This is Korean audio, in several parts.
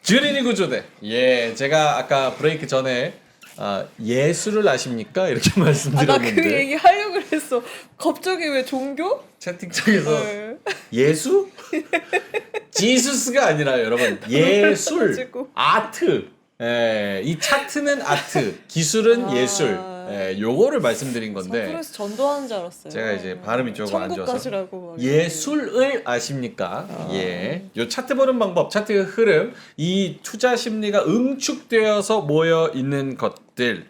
주린이 구조대. 예, 제가 아까 브레이크 전에 예술을 아십니까? 이렇게 나 말씀드렸는데 그 얘기 하려고 그랬어. 갑자기 왜 종교? 채팅창에서 네. 예수? 지수스가 아니라 여러분 예술, 가지고. 아트. 예, 이 차트는 아트, 기술은 예술. 예, 요거를 말씀드린 건데 그래서 전도하는 줄 알았어요. 제가 이제 발음이 조금 안 천국 좋아서 가시라고 막 예술을 아십니까? 예. 요 차트 보는 방법, 차트의 흐름, 이 투자 심리가 응축되어서 모여 있는 것들,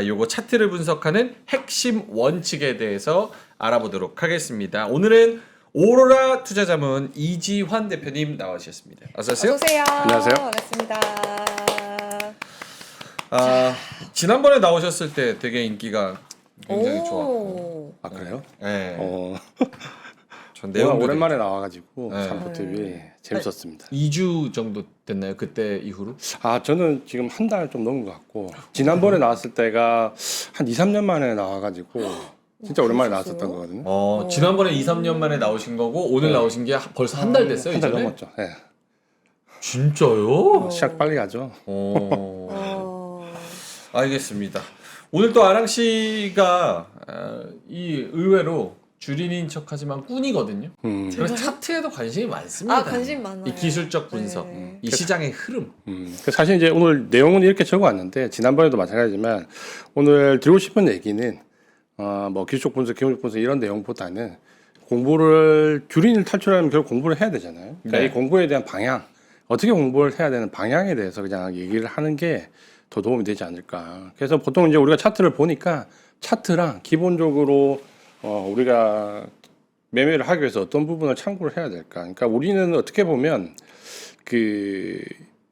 요거 차트를 분석하는 핵심 원칙에 대해서 알아보도록 하겠습니다. 오늘은 오로라 투자자문 이지환 대표님 나와주셨습니다. 어서 오세요. 어서 오세요. 안녕하세요. 반갑습니다. 지난번에 나오셨을 때 되게 인기가 굉장히 좋았고, 아 그래요? 예. 전 내가 내용도 오랜만에 나와가지고 네. 삼포TV 재밌었습니다. 2주 정도 됐나요? 그때 이후로? 아 저는 지금 한 달 좀 넘은 것 같고 지난번에 나왔을 때가 한 2, 3년 만에 나와가지고 진짜 오랜만에 그러셨어요? 나왔었던 거거든요. 지난번에 2, 3년 만에 나오신 거고 오늘 나오신 게 벌써 한 달 됐어요, 한 달 이전에? 넘었죠. 네. 진짜요? 시작 빨리 가죠. 알겠습니다. 오늘 또 아랑 씨가 이 의외로 주린인 척하지만 꾼이거든요. 그래서 차트에도 관심이 많습니다. 관심 많아요. 이 기술적 분석, 네. 이 시장의 흐름. 사실 이제 오늘 내용은 이렇게 적어왔는데 지난번에도 마찬가지지만 오늘 드리고 싶은 얘기는 뭐 기술적 분석, 기술적 분석 이런 내용보다는 공부를 주린이를 탈출하려면 결국 공부를 해야 되잖아요. 그러니까 네. 이 공부에 대한 방향, 어떻게 공부를 해야 되는 방향에 대해서 그냥 얘기를 하는 게 더 도움이 되지 않을까. 그래서 보통 이제 우리가 차트를 보니까 차트랑 기본적으로 우리가 매매를 하기 위해서 어떤 부분을 참고를 해야 될까. 그러니까 우리는 어떻게 보면 그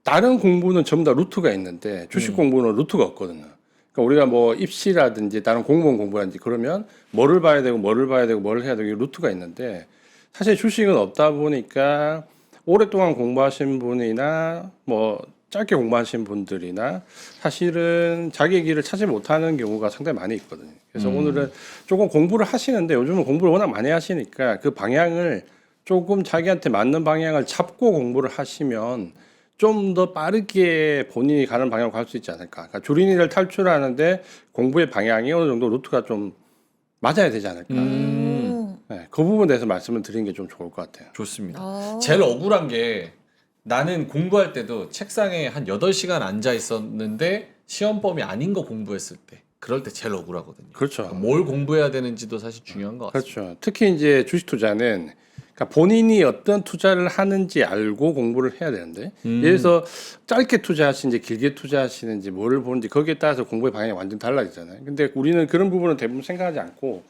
다른 공부는 전부 다 루트가 있는데 주식 공부는 루트가 없거든요. 그러니까 우리가 뭐 입시라든지 다른 공무원 공부라든지 그러면 뭐를 봐야 되고 뭐를 봐야 되고 뭐를 해야 되고 이 루트가 있는데 사실 주식은 없다 보니까 오랫동안 공부하신 분이나 뭐 짧게 공부하신 분들이나 사실은 자기의 길을 찾지 못하는 경우가 상당히 많이 있거든요. 그래서 오늘은 조금 공부를 하시는데 요즘은 공부를 워낙 많이 하시니까 그 방향을 조금 자기한테 맞는 방향을 잡고 공부를 하시면 좀 더 빠르게 본인이 가는 방향으로 갈 수 있지 않을까. 그러니까 주린이를 탈출하는데 공부의 방향이 어느 정도 루트가 좀 맞아야 되지 않을까. 네, 그 부분에 대해서 말씀을 드리는 게 좀 좋을 것 같아요. 좋습니다. 제일 억울한 게 나는 공부할 때도 책상에 한 8시간 앉아 있었는데 시험범위 아닌 거 공부했을 때 그럴 때 제일 억울하거든요. 그렇죠. 그러니까 뭘 공부해야 되는지도 사실 중요한 것 같습니다. 그렇죠. 특히 이제 주식 투자는 그러니까 본인이 어떤 투자를 하는지 알고 공부를 해야 되는데 예를 들어서 짧게 투자하시는지 길게 투자하시는지 뭐를 보는지 거기에 따라서 공부의 방향이 완전 달라지잖아요. 근데 우리는 그런 부분은 대부분 생각하지 않고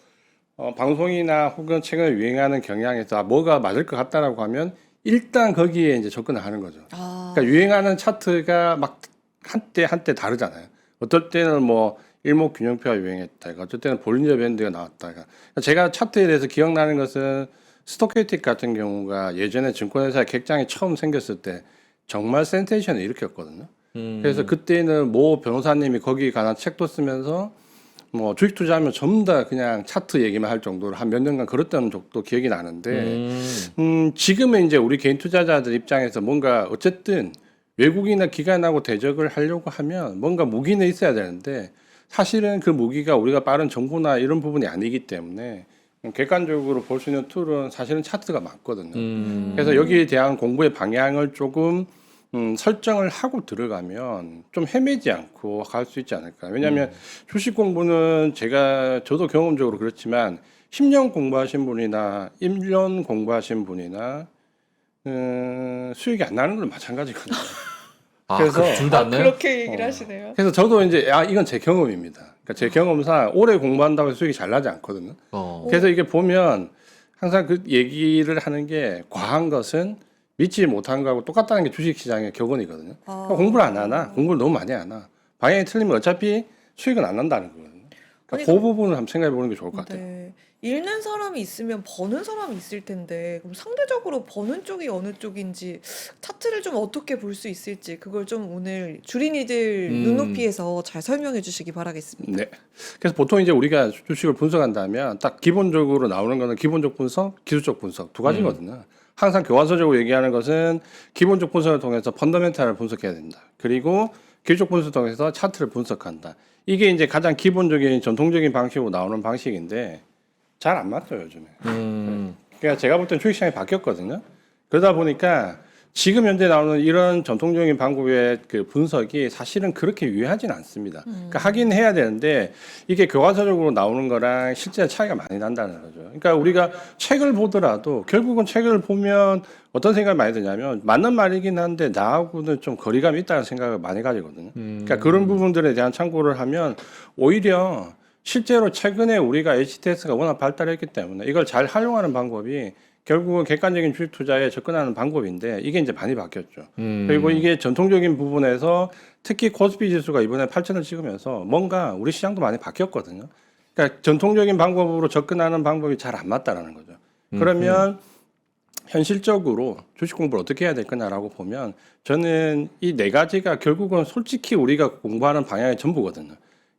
방송이나 혹은 최근에 유행하는 경향에서 뭐가 맞을 것 같다라고 하면 일단 거기에 이제 접근을 하는 거죠. 그러니까 유행하는 차트가 막 한때 다르잖아요. 어떨 때는 뭐 일목균형표가 유행했다. 어떨 때는 볼린저 밴드가 나왔다. 제가 차트에 대해서 기억나는 것은 스토캐스틱 같은 경우가 예전에 증권회사 객장이 처음 생겼을 때 정말 센세이션을 일으켰거든요. 그래서 그때는 모 변호사님이 거기 관한 책도 쓰면서 뭐 주식 투자하면 전부 다 그냥 차트 얘기만 할 정도로 한 몇 년간 그랬던 적도 기억이 나는데 지금은 이제 우리 개인 투자자들 입장에서 뭔가 어쨌든 외국이나 기관하고 대적을 하려고 하면 뭔가 무기는 있어야 되는데 사실은 그 무기가 우리가 빠른 정보나 이런 부분이 아니기 때문에 객관적으로 볼 수 있는 툴은 사실은 차트가 맞거든요. 그래서 여기에 대한 공부의 방향을 조금 설정을 하고 들어가면 좀 헤매지 않고 갈 수 있지 않을까. 왜냐하면 주식 공부는 저도 경험적으로 그렇지만 10년 공부하신 분이나 1년 공부하신 분이나 수익이 안 나는 건 마찬가지거든요. 그래서 둘 다 안 나요? 그렇게 얘기를 하시네요. 그래서 저도 이제 이건 제 경험입니다. 그러니까 제 경험상 오래 공부한다고 해서 수익이 잘 나지 않거든요. 그래서 이게 보면 항상 그 얘기를 하는 게 과한 것은 믿지 못한 거하고 똑같다는 게 주식시장의 격언이거든요. 그러니까 공부를 안 하나, 공부를 너무 많이 하나, 방향이 틀리면 어차피 수익은 안 난다는 거거든요. 그러니까 그 부분을 한번 생각해 보는 게 좋을 것 같아요. 네. 읽는 사람이 있으면 버는 사람이 있을 텐데 그럼 상대적으로 버는 쪽이 어느 쪽인지 차트를 좀 어떻게 볼 수 있을지 그걸 좀 오늘 주린이들 눈높이에서 잘 설명해 주시기 바라겠습니다. 네. 그래서 보통 이제 우리가 주식을 분석한다면 딱 기본적으로 나오는 거는 기본적 분석, 기술적 분석 두 가지거든요. 항상 교과서적으로 얘기하는 것은 기본적 분석을 통해서 펀더멘탈을 분석해야 된다. 그리고 기술적 분석을 통해서 차트를 분석한다. 이게 이제 가장 기본적인 전통적인 방식으로 나오는 방식인데 잘 안 맞죠 요즘에. 그러니까 제가 볼 땐 주식시장이 바뀌었거든요. 그러다 보니까 지금 현재 나오는 이런 전통적인 방법의 그 분석이 사실은 그렇게 유효하지는 않습니다. 그러니까 하긴 해야 되는데 이게 교과서적으로 나오는 거랑 실제 차이가 많이 난다는 거죠. 그러니까 우리가 책을 보더라도 결국은 책을 보면 어떤 생각이 많이 드냐면 맞는 말이긴 한데 나하고는 좀 거리감이 있다는 생각을 많이 가지거든요. 그러니까 그런 부분들에 대한 참고를 하면 오히려 실제로 최근에 우리가 HTS가 워낙 발달했기 때문에 이걸 잘 활용하는 방법이 결국은 객관적인 주식 투자에 접근하는 방법인데 이게 이제 많이 바뀌었죠. 그리고 이게 전통적인 부분에서 특히 코스피 지수가 이번에 8,000을 찍으면서 뭔가 우리 시장도 많이 바뀌었거든요. 그러니까 전통적인 방법으로 접근하는 방법이 잘 안 맞다라는 거죠. 그러면 현실적으로 주식 공부를 어떻게 해야 될 거냐라고 보면 저는 이 네 가지가 결국은 솔직히 우리가 공부하는 방향의 전부거든요.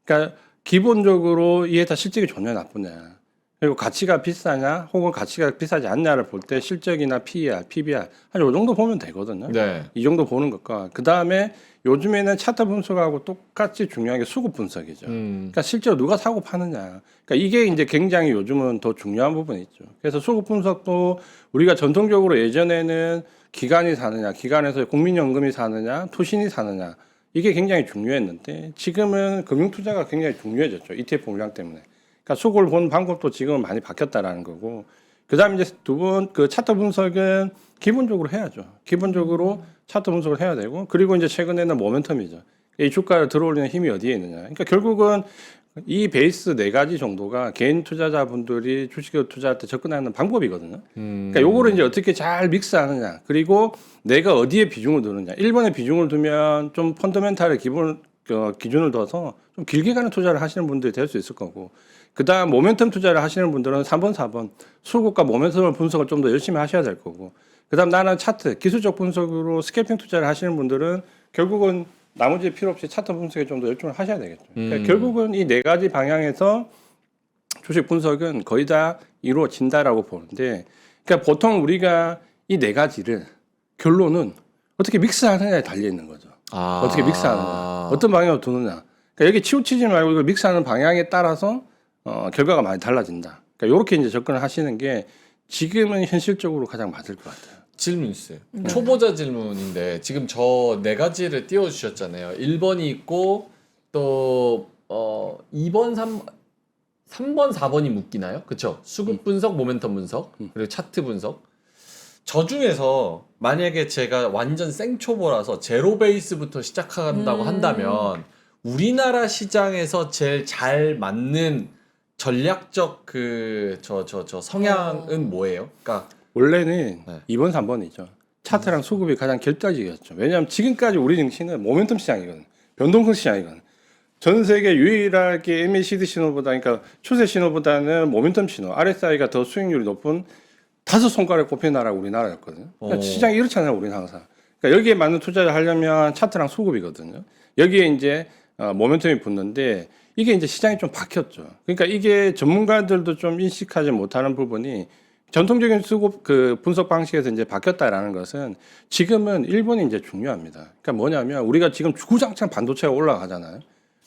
그러니까 기본적으로 이게 다 실적이 좋냐 나쁘냐. 그리고 가치가 비싸냐 혹은 가치가 비싸지 않냐를 볼 때 실적이나 PER, PBR 한 요 정도 보면 되거든요. 네. 이 정도 보는 것과 그 다음에 요즘에는 차트 분석하고 똑같이 중요한 게 수급 분석이죠. 그러니까 실제로 누가 사고 파느냐. 그러니까 이게 이제 굉장히 요즘은 더 중요한 부분이 있죠. 그래서 수급 분석도 우리가 전통적으로 예전에는 기관이 사느냐, 기관에서 국민연금이 사느냐, 투신이 사느냐 이게 굉장히 중요했는데 지금은 금융투자가 굉장히 중요해졌죠. ETF 물량 때문에. 그러니까 수급을 보는 방법도 지금은 많이 바뀌었다라는 거고. 그다음에 이제 두 번 그 차트 분석은 기본적으로 해야죠. 기본적으로 차트 분석을 해야 되고 그리고 이제 최근에는 모멘텀이죠. 이 주가를 들어올리는 힘이 어디에 있느냐. 그러니까 결국은 이 베이스 네 가지 정도가 개인 투자자분들이 주식을 투자할 때 접근하는 방법이거든요. 그러니까 요거를 이제 어떻게 잘 믹스하느냐. 그리고 내가 어디에 비중을 두느냐. 1번에 비중을 두면 좀 펀더멘탈의 기준을 둬서 좀 길게 가는 투자를 하시는 분들이 될 수 있을 거고 그다음 모멘텀 투자를 하시는 분들은 3번, 4번 수급과 모멘텀을 분석을 좀 더 열심히 하셔야 될 거고 그다음 나는 차트, 기술적 분석으로 스캐핑 투자를 하시는 분들은 결국은 나머지 필요 없이 차트 분석에 좀 더 열중을 하셔야 되겠죠. 그러니까 결국은 이 네 가지 방향에서 주식 분석은 거의 다 이루어진다라고 보는데 그러니까 보통 우리가 이 네 가지를 결론은 어떻게 믹스하느냐에 달려 있는 거죠. 어떻게 믹스하느냐, 어떤 방향으로 두느냐. 그러니까 여기 치우치지 말고 이걸 믹스하는 방향에 따라서 결과가 많이 달라진다. 그러니까 이렇게 이제 접근을 하시는 게 지금은 현실적으로 가장 맞을 것 같아요. 질문 있어요. 초보자 질문인데 지금 저 네 가지를 띄워주셨잖아요. 1번이 있고 또 2번, 3번, 4번이 묶이나요? 그렇죠? 수급 분석, 모멘텀 분석, 그리고 차트 분석. 저 중에서 만약에 제가 완전 생초보라서 제로 베이스부터 시작한다고 한다면 우리나라 시장에서 제일 잘 맞는 전략적 성향은 뭐예요? 그러니까 원래는 네. 2번, 3번이죠. 차트랑 수급이 가장 결정적이었죠. 왜냐하면 지금까지 우리 증시는 모멘텀 시장이거든. 변동성 시장이거든. 전 세계 유일하게 MACD 신호보다, 그러니까 추세 신호보다는 모멘텀 신호, RSI가 더 수익률이 높은 5손가락에 꼽힌 나라가 우리나라였거든요. 그러니까 시장이 이렇잖아요, 우리는 항상. 그러니까 여기에 맞는 투자를 하려면 차트랑 수급이거든요. 여기에 이제 모멘텀이 붙는데 이게 이제 시장이 좀 바뀌었죠. 그러니까 이게 전문가들도 좀 인식하지 못하는 부분이 전통적인 수급 그 분석 방식에서 이제 바뀌었다라는 것은 지금은 일본이 이제 중요합니다. 그러니까 뭐냐면 우리가 지금 주구장창 반도체가 올라가잖아요.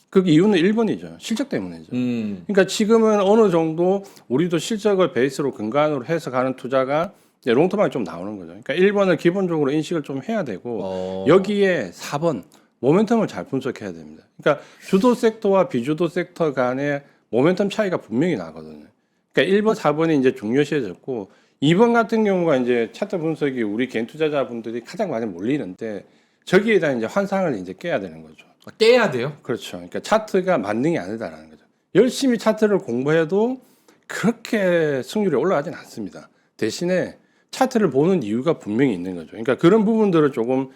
그 이유는 1번이죠. 실적 때문이죠. 그러니까 지금은 어느 정도 우리도 실적을 베이스로 근간으로 해서 가는 투자가 이제 롱텀하게 좀 나오는 거죠. 그러니까 1번을 기본적으로 인식을 좀 해야 되고 여기에 4번 모멘텀을 잘 분석해야 됩니다. 그러니까 주도 섹터와 비주도 섹터 간의 모멘텀 차이가 분명히 나거든요. 그러니까 1번, 4번이 이제 중요시해졌고 2번 같은 경우가 이제 차트 분석이 우리 개인 투자자분들이 가장 많이 몰리는데 저기에다 이제 환상을 이제 깨야 되는 거죠. 깨야 돼요? 그렇죠. 그러니까 차트가 만능이 아니다라는 거죠. 열심히 차트를 공부해도 그렇게 승률이 올라가진 않습니다. 대신에 차트를 보는 이유가 분명히 있는 거죠. 그러니까 그런 부분들을 조금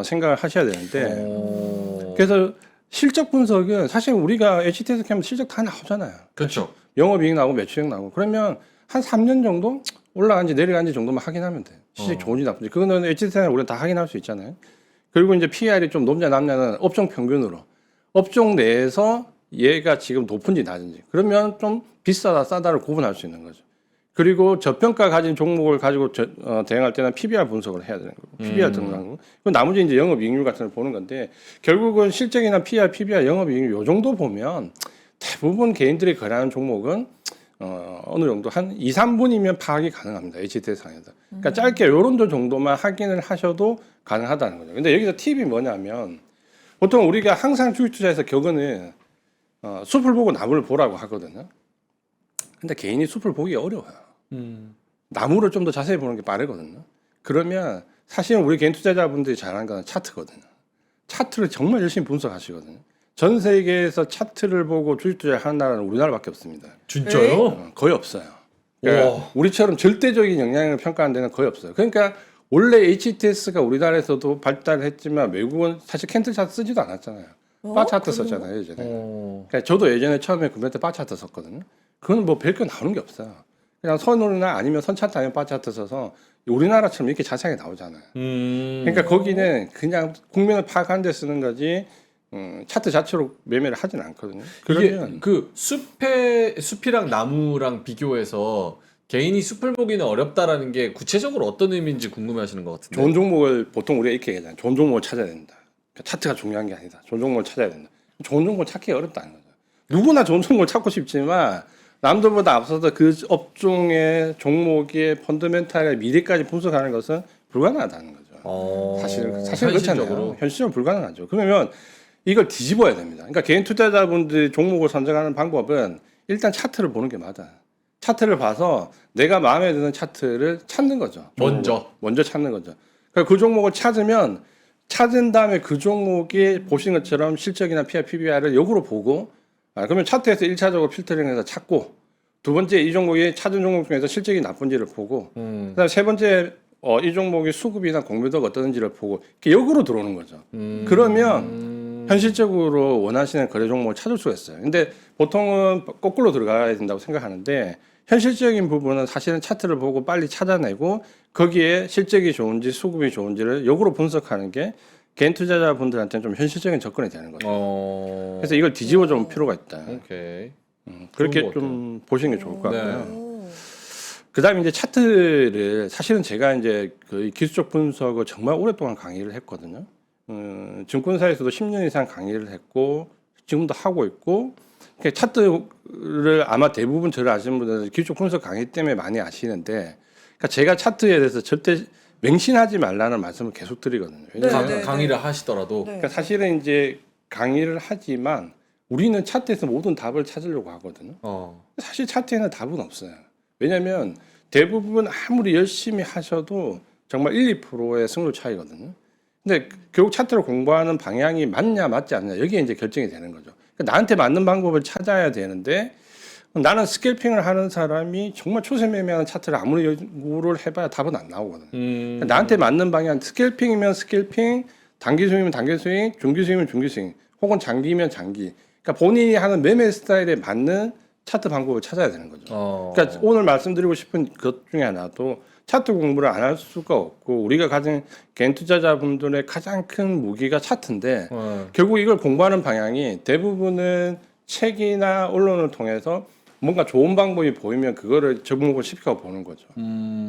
생각을 하셔야 되는데 그래서 실적 분석은 사실 우리가 HTS 하면 실적 다 나오잖아요. 그렇죠. 영업이익 나오고 매출이익 나오고 그러면 한 3년 정도 올라간지 내려간지 정도만 확인하면 돼요. 실적 좋은지 나쁜지. 그거는 HTS는 우리는 다 확인할 수 있잖아요. 그리고 이제 PR이 좀 높냐 낮냐는 업종 평균으로 업종 내에서 얘가 지금 높은지 낮은지 그러면 좀 비싸다 싸다를 구분할 수 있는 거죠. 그리고 저평가 가진 종목을 가지고 대응할 때는 PBR 분석을 해야 되는 거고, PBR 등락고. 그 나머지 이제 영업이익률 같은 걸 보는 건데 결국은 실적이나 PR, PBR, 영업이익률 요 정도 보면 대부분 개인들이 거래하는 종목은 어느 정도 한 2, 3분이면 파악이 가능합니다. HTS 상에서. 그러니까 짧게 요런 정도만 확인을 하셔도 가능하다는 거죠. 근데 여기서 팁이 뭐냐면 보통 우리가 항상 주식 투자에서 격언은 숲을 보고 나무를 보라고 하거든요. 근데 개인이 숲을 보기 어려워요. 나무를 좀 더 자세히 보는 게 빠르거든요. 그러면 사실은 우리 개인 투자자분들이 잘하는 건 차트거든요. 차트를 정말 열심히 분석하시거든요. 전 세계에서 차트를 보고 주식 투자를 하는 나라는 우리나라밖에 없습니다. 진짜요? 거의 없어요. 그러니까 우리처럼 절대적인 영향을 평가하는 데는 거의 없어요. 그러니까 원래 HTS가 우리나라에서도 발달했지만 외국은 사실 캔틀 차트 쓰지도 않았잖아요. 바 차트 썼잖아요 예전에. 그러니까 저도 예전에 처음에 구매 때 바 차트 썼거든요. 그건 뭐 별거 나오는 게 없어요. 그냥 선호나 아니면 선 차트 아니면 바 차트 써서 우리나라처럼 이렇게 자세하게 나오잖아요. 그러니까 거기는 그냥 국면을 파악하는 데 쓰는 거지 차트 자체로 매매를 하진 않거든요. 이게 그러면 그 숲이랑 나무랑 비교해서 개인이 숲을 보기는 어렵다라는 게 구체적으로 어떤 의미인지 궁금해하시는 것 같은데. 좋은 종목을 보통 우리가 이렇게 얘기하잖아요. 좋은 종목을 찾아야 된다. 그러니까 차트가 중요한 게 아니다. 좋은 종목을 찾아야 된다. 좋은 종목을 찾기 어렵다는 거죠. 누구나 좋은 종목을 찾고 싶지만 남들보다 앞서서 그 업종의 종목의 펀더멘탈의 미래까지 분석하는 것은 불가능하다는 거죠. 사실 현실적으로. 그렇잖아요. 현실적으로 불가능하죠. 그러면 이걸 뒤집어야 됩니다. 그러니까 개인 투자자분들이 종목을 선정하는 방법은 일단 차트를 보는 게 맞아요. 차트를 봐서 내가 마음에 드는 차트를 찾는 거죠. 먼저 찾는 거죠. 그러니까 그 종목을 찾은 다음에 그 종목이 보신 것처럼 실적이나 PR, PBR을 역으로 보고 그러면 차트에서 1차적으로 필터링해서 찾고 두 번째 이 종목이 찾은 종목 중에서 실적이 나쁜지를 보고 그다음에 세 번째 이 종목의 수급이나 공매도가 어떤지를 보고 이렇게 역으로 들어오는 거죠. 그러면 현실적으로 원하시는 거래 종목을 찾을 수가 있어요. 근데 보통은 거꾸로 들어가야 된다고 생각하는데 현실적인 부분은 사실은 차트를 보고 빨리 찾아내고 거기에 실적이 좋은지 수급이 좋은지를 역으로 분석하는 게 개인 투자자분들한테는 좀 현실적인 접근이 되는 거죠. 그래서 이걸 뒤집어 줄 필요가 있다. 오케이. 그렇게 좋은 것 좀 보시는 게 좋을 것 네. 같고요. 그다음에 이제 차트를 사실은 제가 이제 그 기술적 분석을 정말 오랫동안 강의를 했거든요. 증권사에서도 10년 이상 강의를 했고 지금도 하고 있고 차트를 아마 대부분 저를 아시는 분들은 기술적 분석 강의 때문에 많이 아시는데 그러니까 제가 차트에 대해서 절대 맹신하지 말라는 말씀을 계속 드리거든요. 왜냐하면 강의를 하시더라도. 네. 그러니까 사실은 이제 강의를 하지만 우리는 차트에서 모든 답을 찾으려고 하거든요. 사실 차트에는 답은 없어요. 왜냐하면 대부분 아무리 열심히 하셔도 정말 1, 2%의 승률 차이거든요. 근데 결국 차트를 공부하는 방향이 맞냐 맞지 않냐 여기에 이제 결정이 되는 거죠. 그러니까 나한테 맞는 방법을 찾아야 되는데 나는 스캘핑을 하는 사람이 정말 초세 매매하는 차트를 아무리 연구를 해봐야 답은 안 나오거든요. 그러니까 나한테 맞는 방향 스캘핑이면 스캘핑, 단기 스윙이면 단기 스윙, 중기 스윙이면 중기 스윙, 혹은 장기면 장기. 그러니까 본인이 하는 매매 스타일에 맞는 차트 방법을 찾아야 되는 거죠. 그러니까 오늘 말씀드리고 싶은 것 중에 하나도 차트 공부를 안 할 수가 없고 우리가 가진 개인 투자자분들의 가장 큰 무기가 차트인데 결국 이걸 공부하는 방향이 대부분은 책이나 언론을 통해서 뭔가 좋은 방법이 보이면 그거를 접목을 시켜 보는 거죠.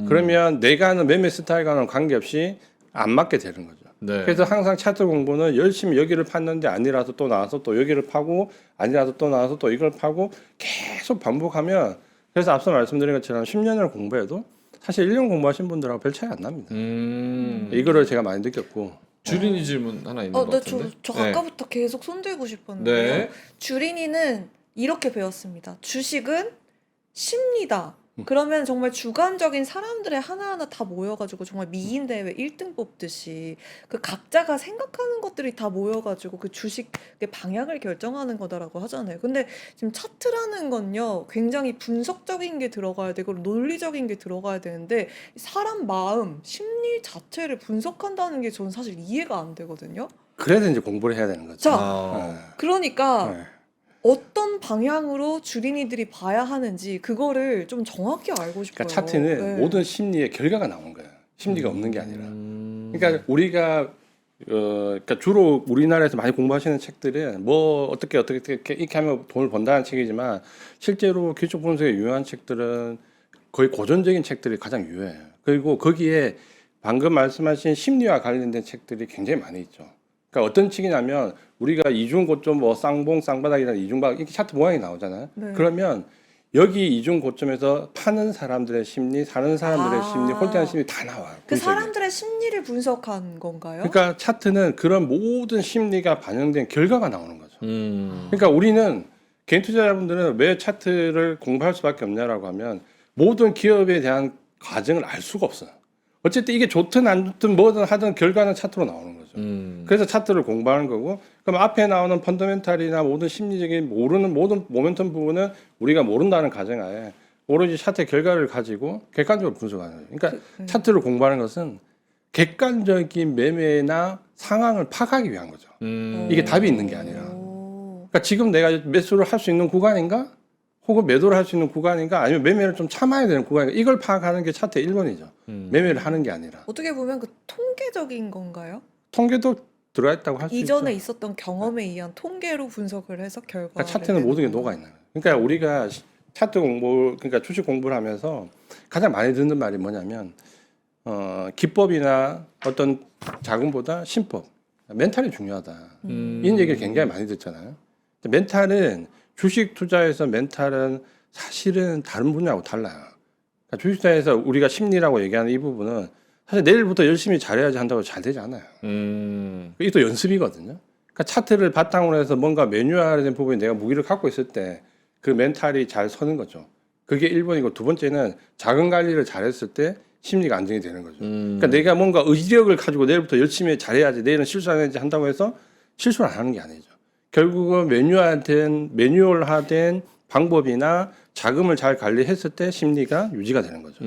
그러면 내가 하는 매매 스타일과는 관계없이 안 맞게 되는 거죠. 네. 그래서 항상 차트 공부는 열심히 여기를 팠는데 아니라서 또 나와서 또 여기를 파고 아니라서 또 나와서 또 이걸 파고 계속 반복하면 그래서 앞서 말씀드린 것처럼 10년을 공부해도 사실 1년 공부하신 분들하고 별 차이 안 납니다. 이거를 제가 많이 느꼈고. 주린이 질문 하나 있는 것 같은데. 저 아까부터 계속 손들고 싶었는데 네. 주린이는 이렇게 배웠습니다. 주식은 심리다. 그러면 정말 주관적인 사람들의 하나하나 다 모여가지고 정말 미인 대회 1등 뽑듯이 그 각자가 생각하는 것들이 다 모여가지고 그 주식의 방향을 결정하는 거다라고 하잖아요. 근데 지금 차트라는 건요 굉장히 분석적인 게 들어가야 되고 논리적인 게 들어가야 되는데 사람 마음, 심리 자체를 분석한다는 게 저는 사실 이해가 안 되거든요. 그래서 이제 공부를 해야 되는 거죠. 자, 그러니까 어떤 방향으로 주린이들이 봐야 하는,지 그거를 좀 정확히 알고 싶어요. 그러니까 차트는 모든 심리의 결과가 나온 거예요. 심리가 없는 게 아니라. 그러니까 우리가 그러니까 주로 우리나라에서 많이 공부하시는 책들은 뭐 어떻게 이렇게 하면 돈을 번다는 책이지만 실제로 기초 분석에 유효한 책들은 거의 고전적인 책들이 가장 유효해요. 그리고 거기에 방금 말씀하신 심리와 관련된 책들이 굉장히 많이 있죠. 그러니까 어떤 책이냐면 우리가 이중고점 뭐 쌍봉, 쌍바닥이라는 이중바닥 이렇게 차트 모양이 나오잖아요. 네. 그러면 여기 이중고점에서 파는 사람들의 심리, 사는 사람들의 심리, 홀대하는 심리 다 나와요. 그 분석이. 사람들의 심리를 분석한 건가요? 그러니까 차트는 그런 모든 심리가 반영된 결과가 나오는 거죠. 음. 그러니까 우리는 개인 투자자분들은 왜 차트를 공부할 수밖에 없냐라고 하면 모든 기업에 대한 과정을 알 수가 없어요. 어쨌든 이게 좋든 안 좋든 뭐든 하든 결과는 차트로 나오는 거죠. 그래서 차트를 공부하는 거고, 그럼 앞에 나오는 펀더멘탈이나 모든 심리적인 모르는 모든 모멘텀 부분은 우리가 모른다는 가정하에 오로지 차트의 결과를 가지고 객관적으로 분석하는 거예요. 그러니까 차트를 공부하는 것은 객관적인 매매나 상황을 파악하기 위한 거죠. 이게 답이 있는 게 아니라. 그러니까 지금 내가 매수를 할 수 있는 구간인가? 혹은 매도를 할 수 있는 구간인가? 아니면 매매를 좀 참아야 되는 구간인가? 이걸 파악하는 게 차트의 1번이죠. 매매를 하는 게 아니라. 어떻게 보면 그 통계적인 건가요? 통계도 들어가 있다고 할 수 있죠. 이전에 있었던 경험에 의한 통계로 분석을 해서 결과. 그러니까 차트는 모든 게 녹아 있는 거예요. 그러니까 우리가 차트 공부, 그러니까 주식 공부를 하면서 가장 많이 듣는 말이 뭐냐면 기법이나 어떤 자금보다 신법, 멘탈이 중요하다. 이런 얘기를 굉장히 많이 듣잖아요. 멘탈은 주식 투자에서 멘탈은 사실은 다른 분야하고 달라요. 그러니까 주식 투자에서 우리가 심리라고 얘기하는 이 부분은 사실 내일부터 열심히 잘해야지 한다고 잘 되지 않아요. 이게 또 연습이거든요. 그러니까 차트를 바탕으로 해서 뭔가 매뉴얼화된 부분에 내가 무기를 갖고 있을 때 그 멘탈이 잘 서는 거죠. 그게 1번이고 두 번째는 자금 관리를 잘했을 때 심리가 안정이 되는 거죠. 그러니까 내가 뭔가 의지력을 가지고 내일부터 열심히 잘해야지 내일은 실수 안 해야지 한다고 해서 실수를 안 하는 게 아니죠. 결국은 매뉴얼화된 방법이나 자금을 잘 관리했을 때 심리가 유지가 되는 거죠.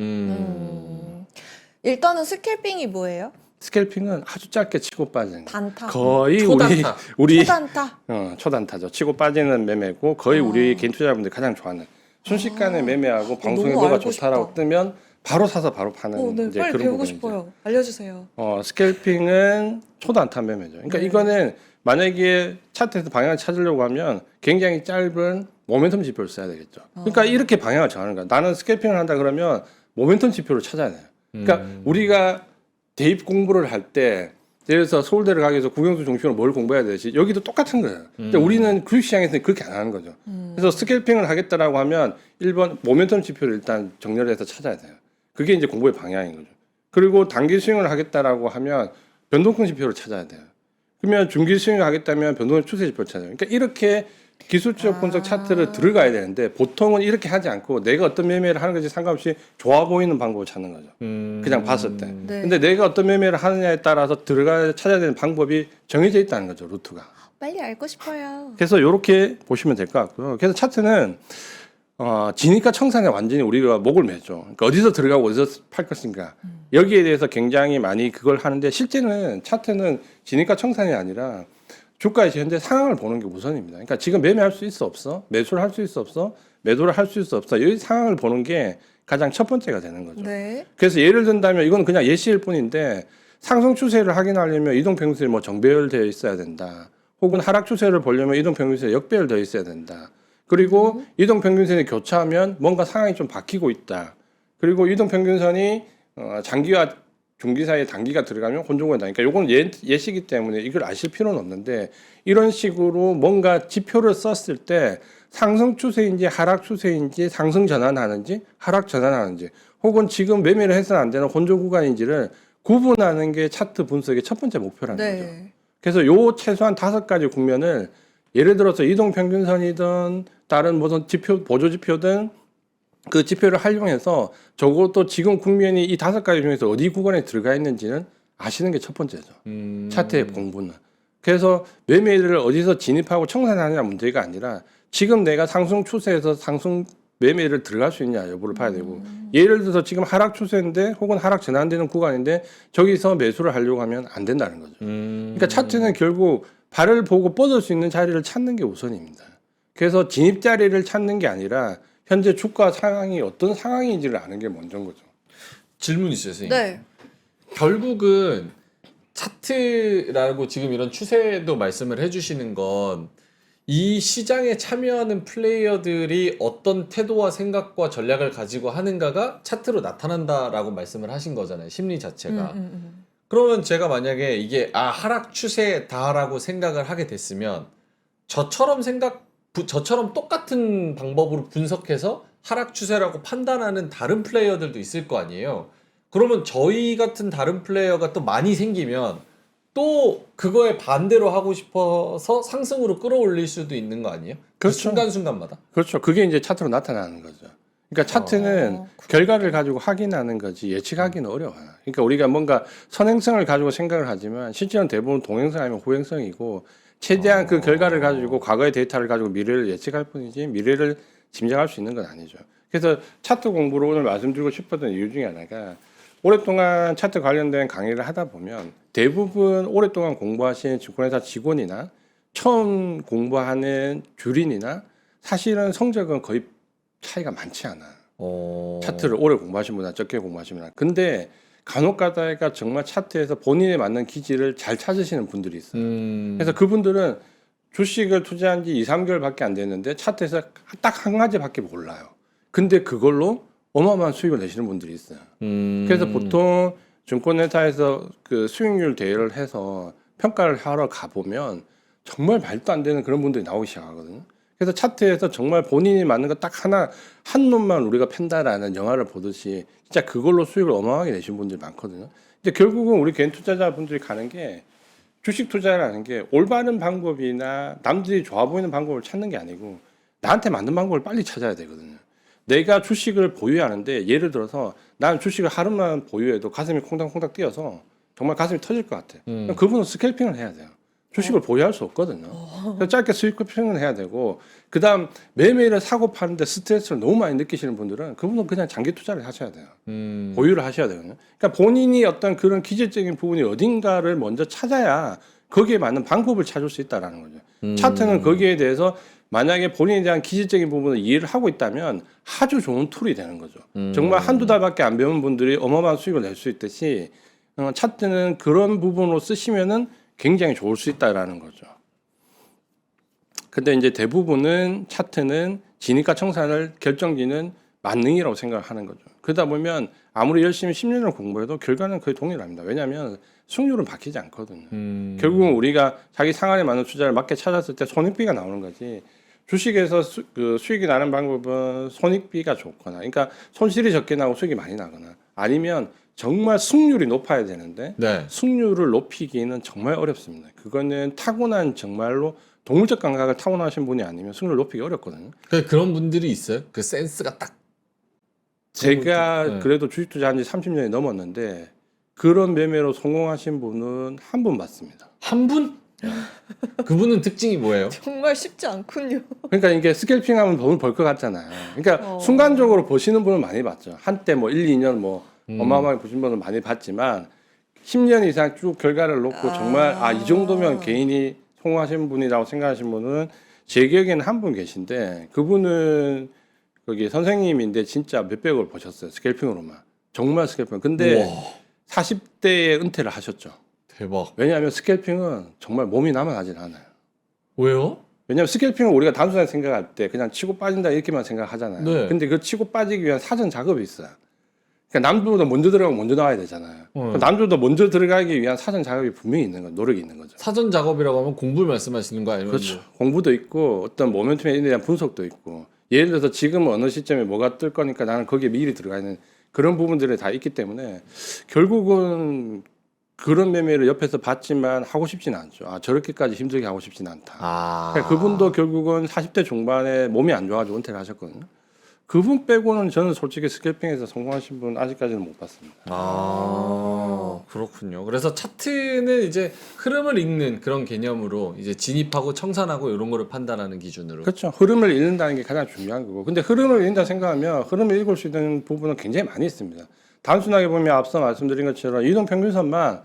일단은 스캘핑이 뭐예요? 스캘핑은 아주 짧게 치고 빠지는 거. 단타. 거의 초단타. 우리 초단타. 초단타죠. 치고 빠지는 매매고 거의 우리 개인 투자자분들이 가장 좋아하는 순식간에 매매하고 방송에 너무 뭐가 알고 좋다라고 싶다. 뜨면 바로 사서 바로 파는 네, 이제 빨리 그런 배우고 부분이죠. 싶어요. 알려주세요. 스캘핑은 초단타 매매죠. 그러니까 네. 이거는 만약에 차트에서 방향을 찾으려고 하면 굉장히 짧은 모멘텀 지표를 써야 되겠죠. 그러니까 이렇게 방향을 정하는 거야. 나는 스캘핑을 한다 그러면 모멘텀 지표를 찾아야 돼요. 그러니까 우리가 대입 공부를 할 때 예를 들어서 서울대를 가기 위해서 국영수 종식으로 뭘 공부해야 되지 여기도 똑같은 거예요. 근데 우리는 주식시장에서는 그렇게 안 하는 거죠. 그래서 스캘핑을 하겠다라고 하면 1번 모멘텀 지표를 일단 정렬을 해서 찾아야 돼요. 그게 이제 공부의 방향인 거죠. 그리고 단기 스윙을 하겠다라고 하면 변동성 지표를 찾아야 돼요. 그러면 중기 스윙을 하겠다면 변동성 추세 지표를 찾아요. 그러니까 이렇게 기술적 분석 차트를 들어가야 되는데 보통은 이렇게 하지 않고 내가 어떤 매매를 하는 것이 상관없이 좋아 보이는 방법을 찾는 거죠. 그냥 봤을 때. 네. 근데 내가 어떤 매매를 하느냐에 따라서 찾아야 되는 방법이 정해져 있다는 거죠. 루트가. 빨리 알고 싶어요. 그래서 이렇게 보시면 될 것 같고요. 그래서 차트는 진입과 청산에 완전히 우리가 목을 매죠. 그러니까 어디서 들어가고 어디서 팔 것인가. 여기에 대해서 굉장히 많이 그걸 하는데 실제는 차트는 진입과 청산이 아니라 주가의 현재 상황을 보는 게 우선입니다. 그러니까 지금 매매할 수 있어 없어? 매수를 할 수 있어 없어? 매도를 할 수 있어 없어? 이 상황을 보는 게 가장 첫 번째가 되는 거죠. 네. 그래서 예를 든다면 이건 그냥 예시일 뿐인데 상승 추세를 확인하려면 이동평균선이 뭐 정배열되어 있어야 된다. 혹은 하락 추세를 보려면 이동평균선이 역배열되어 있어야 된다. 그리고 이동평균선이 교차하면 뭔가 상황이 좀 바뀌고 있다. 그리고 이동평균선이 장기와 중기 사이에 단기가 들어가면 혼조고에 나니까 요건 예시기 때문에 이걸 아실 필요는 없는데 이런 식으로 뭔가 지표를 썼을 때 상승 추세인지 하락 추세인지 상승 전환하는지 하락 전환하는지 혹은 지금 매매를 해서는 안 되는 혼조 구간인지를 구분하는 게 차트 분석의 첫 번째 목표라는 거죠. 네. 그래서 요 최소한 5가지 국면을 예를 들어서 이동평균선이든 다른 무슨 지표 보조 지표든 그 지표를 활용해서 적어도 지금 국면이 이 5가지 중에서 어디 구간에 들어가 있는지는 아시는 게 첫 번째죠. 차트의 공부는. 그래서 매매를 어디서 진입하고 청산하느냐 문제가 아니라 지금 내가 상승 추세에서 상승 매매를 들어갈 수 있냐 여부를 봐야 되고 예를 들어서 지금 하락 추세인데 혹은 하락 전환되는 구간인데 저기서 매수를 하려고 하면 안 된다는 거죠. 그러니까 차트는 결국 발을 보고 뻗을 수 있는 자리를 찾는 게 우선입니다. 그래서 진입 자리를 찾는 게 아니라 현재 주가 상황이 어떤 상황인지를 아는 게 먼저인 거죠. 질문 있어요, 선생님. 네. 결국은 차트라고 지금 이런 추세도 말씀을 해주시는 건 이 시장에 참여하는 플레이어들이 어떤 태도와 생각과 전략을 가지고 하는가가 차트로 나타난다라고 말씀을 하신 거잖아요. 심리 자체가. 그러면 제가 만약에 이게 하락 추세다라고 생각을 하게 됐으면 저처럼 똑같은 방법으로 분석해서 하락 추세라고 판단하는 다른 플레이어들도 있을 거 아니에요. 그러면 저희 같은 다른 플레이어가 또 많이 생기면 또 그거에 반대로 하고 싶어서 상승으로 끌어올릴 수도 있는 거 아니에요? 그 그렇죠. 순간순간마다. 그렇죠. 그게 이제 차트로 나타나는 거죠. 그러니까 차트는 결과를 가지고 확인하는 거지 예측하기는 어려워요. 그러니까 우리가 뭔가 선행성을 가지고 생각을 하지만 실제로는 대부분 동행성 아니면 후행성이고 최대한 그 결과를 가지고 과거의 데이터를 가지고 미래를 예측할 뿐이지 미래를 짐작할 수 있는 건 아니죠. 그래서 차트 공부를 오늘 말씀드리고 싶었던 이유 중에 하나가 오랫동안 차트 관련된 강의를 하다 보면 대부분 오랫동안 공부하신 증권회사 직원이나 처음 공부하는 주린이나 사실은 성적은 거의 차이가 많지 않아. 차트를 오래 공부하신 분이나 적게 공부하신 분이나. 근데 간혹 가다가 정말 차트에서 본인에 맞는 기질을 잘 찾으시는 분들이 있어요. 그래서 그분들은 주식을 투자한 지 2, 3개월밖에 안 됐는데 차트에서 딱 한 가지밖에 몰라요. 근데 그걸로 어마어마한 수익을 내시는 분들이 있어요. 그래서 보통 증권회사에서 그 수익률 대회를 해서 평가를 하러 가보면 정말 말도 안 되는 그런 분들이 나오기 시작하거든요. 그래서 차트에서 정말 본인이 맞는 거 딱 하나 한 놈만 우리가 팬다라는 영화를 보듯이 진짜 그걸로 수익을 어마어마하게 내신 분들이 많거든요. 근데 결국은 우리 개인 투자자분들이 가는 게 주식 투자라는 게 올바른 방법이나 남들이 좋아 보이는 방법을 찾는 게 아니고 나한테 맞는 방법을 빨리 찾아야 되거든요. 내가 주식을 보유하는데 예를 들어서 나는 주식을 하루만 보유해도 가슴이 콩닥콩닥 뛰어서 정말 가슴이 터질 것 같아. 그럼 그분은 스캘핑을 해야 돼요. 주식을 보유할 수 없거든요. 그래서 짧게 스캘핑을 해야 되고 그다음 매일매일 사고 파는데 스트레스를 너무 많이 느끼시는 분들은 그분은 그냥 장기 투자를 하셔야 돼요. 보유를 하셔야 되거든요. 그러니까 본인이 어떤 그런 기질적인 부분이 어딘가를 먼저 찾아야 거기에 맞는 방법을 찾을 수 있다라는 거죠. 차트는 거기에 대해서 만약에 본인에 대한 기질적인 부분을 이해를 하고 있다면 아주 좋은 툴이 되는 거죠. 정말 한두 달밖에 안 배운 분들이 어마어마한 수익을 낼 수 있듯이 차트는 그런 부분으로 쓰시면은 굉장히 좋을 수 있다라는 거죠. 근데 이제 대부분은 차트는 진입과 청산을 결정짓는 만능이라고 생각을 하는 거죠. 그러다 보면 아무리 열심히 10년을 공부해도 결과는 거의 동일합니다. 왜냐하면 수익률은 바뀌지 않거든요. 결국은 우리가 자기 상한에 맞는 투자를 맞게 찾았을 때 손익비가 나오는 거지. 주식에서 수익이 나는 방법은 손익비가 좋거나, 그러니까 손실이 적게 나고 수익이 많이 나거나, 아니면 정말 승률이 높아야 되는데 네. 승률을 높이기는 정말 어렵습니다. 그거는 타고난 정말로 동물적 감각을 타고나신 분이 아니면 승률을 높이기 어렵거든요. 그런 분들이 있어요. 그 센스가 딱. 제가 네. 그래도 주식 투자한 지 30년이 넘었는데 그런 매매로 성공하신 분은 한 분 봤습니다. 한 분? 그분은 특징이 뭐예요? 정말 쉽지 않군요. 그러니까 이게 스캘핑하면 돈을 벌 것 같잖아요. 그러니까 순간적으로 보시는 분은 많이 봤죠. 한때 뭐 1, 2년 뭐 어마어마하게 보신 분은 많이 봤지만 10년 이상 쭉 결과를 놓고 정말 이 정도면 개인이 성공하신 분이라고 생각하시는 분은 제 기억에는 한 분 계신데 그분은 거기 선생님인데 진짜 몇백을 버셨어요. 스캘핑으로만. 정말 스캘핑. 근데 우와. 40대에 은퇴를 하셨죠. 대박. 왜냐하면 스캘핑은 정말 몸이 남아나질 않아요. 왜요? 왜냐하면 스캘핑은 우리가 단순하게 생각할 때 그냥 치고 빠진다 이렇게만 생각하잖아요. 네. 근데 그 치고 빠지기 위한 사전 작업이 있어요. 그러니까 남들보다 먼저 들어가고 먼저 나와야 되잖아요. 남들보다 먼저 들어가기 위한 사전 작업이 분명히 있는 거죠. 노력이 있는 거죠. 사전 작업이라고 하면 공부를 말씀하시는 거 아니면 그렇죠. 공부도 있고 어떤 모멘텀에 대한 분석도 있고 예를 들어서 지금 어느 시점에 뭐가 뜰 거니까 나는 거기에 미리 들어가 있는 그런 부분들이 다 있기 때문에 결국은 그런 매매를 옆에서 봤지만 하고 싶지는 않죠. 저렇게까지 힘들게 하고 싶지는 않다. 그러니까 그분도 결국은 40대 중반에 몸이 안 좋아가지고 은퇴를 하셨거든요. 그분 빼고는 저는 솔직히 스캘핑에서 성공하신 분 아직까지는 못 봤습니다. 그렇군요. 그래서 차트는 이제 흐름을 읽는 그런 개념으로 이제 진입하고 청산하고 이런 거를 판단하는 기준으로. 그렇죠. 흐름을 읽는다는 게 가장 중요한 거고. 근데 흐름을 읽는다 생각하면 흐름을 읽을 수 있는 부분은 굉장히 많이 있습니다. 단순하게 보면 앞서 말씀드린 것처럼 이동평균선만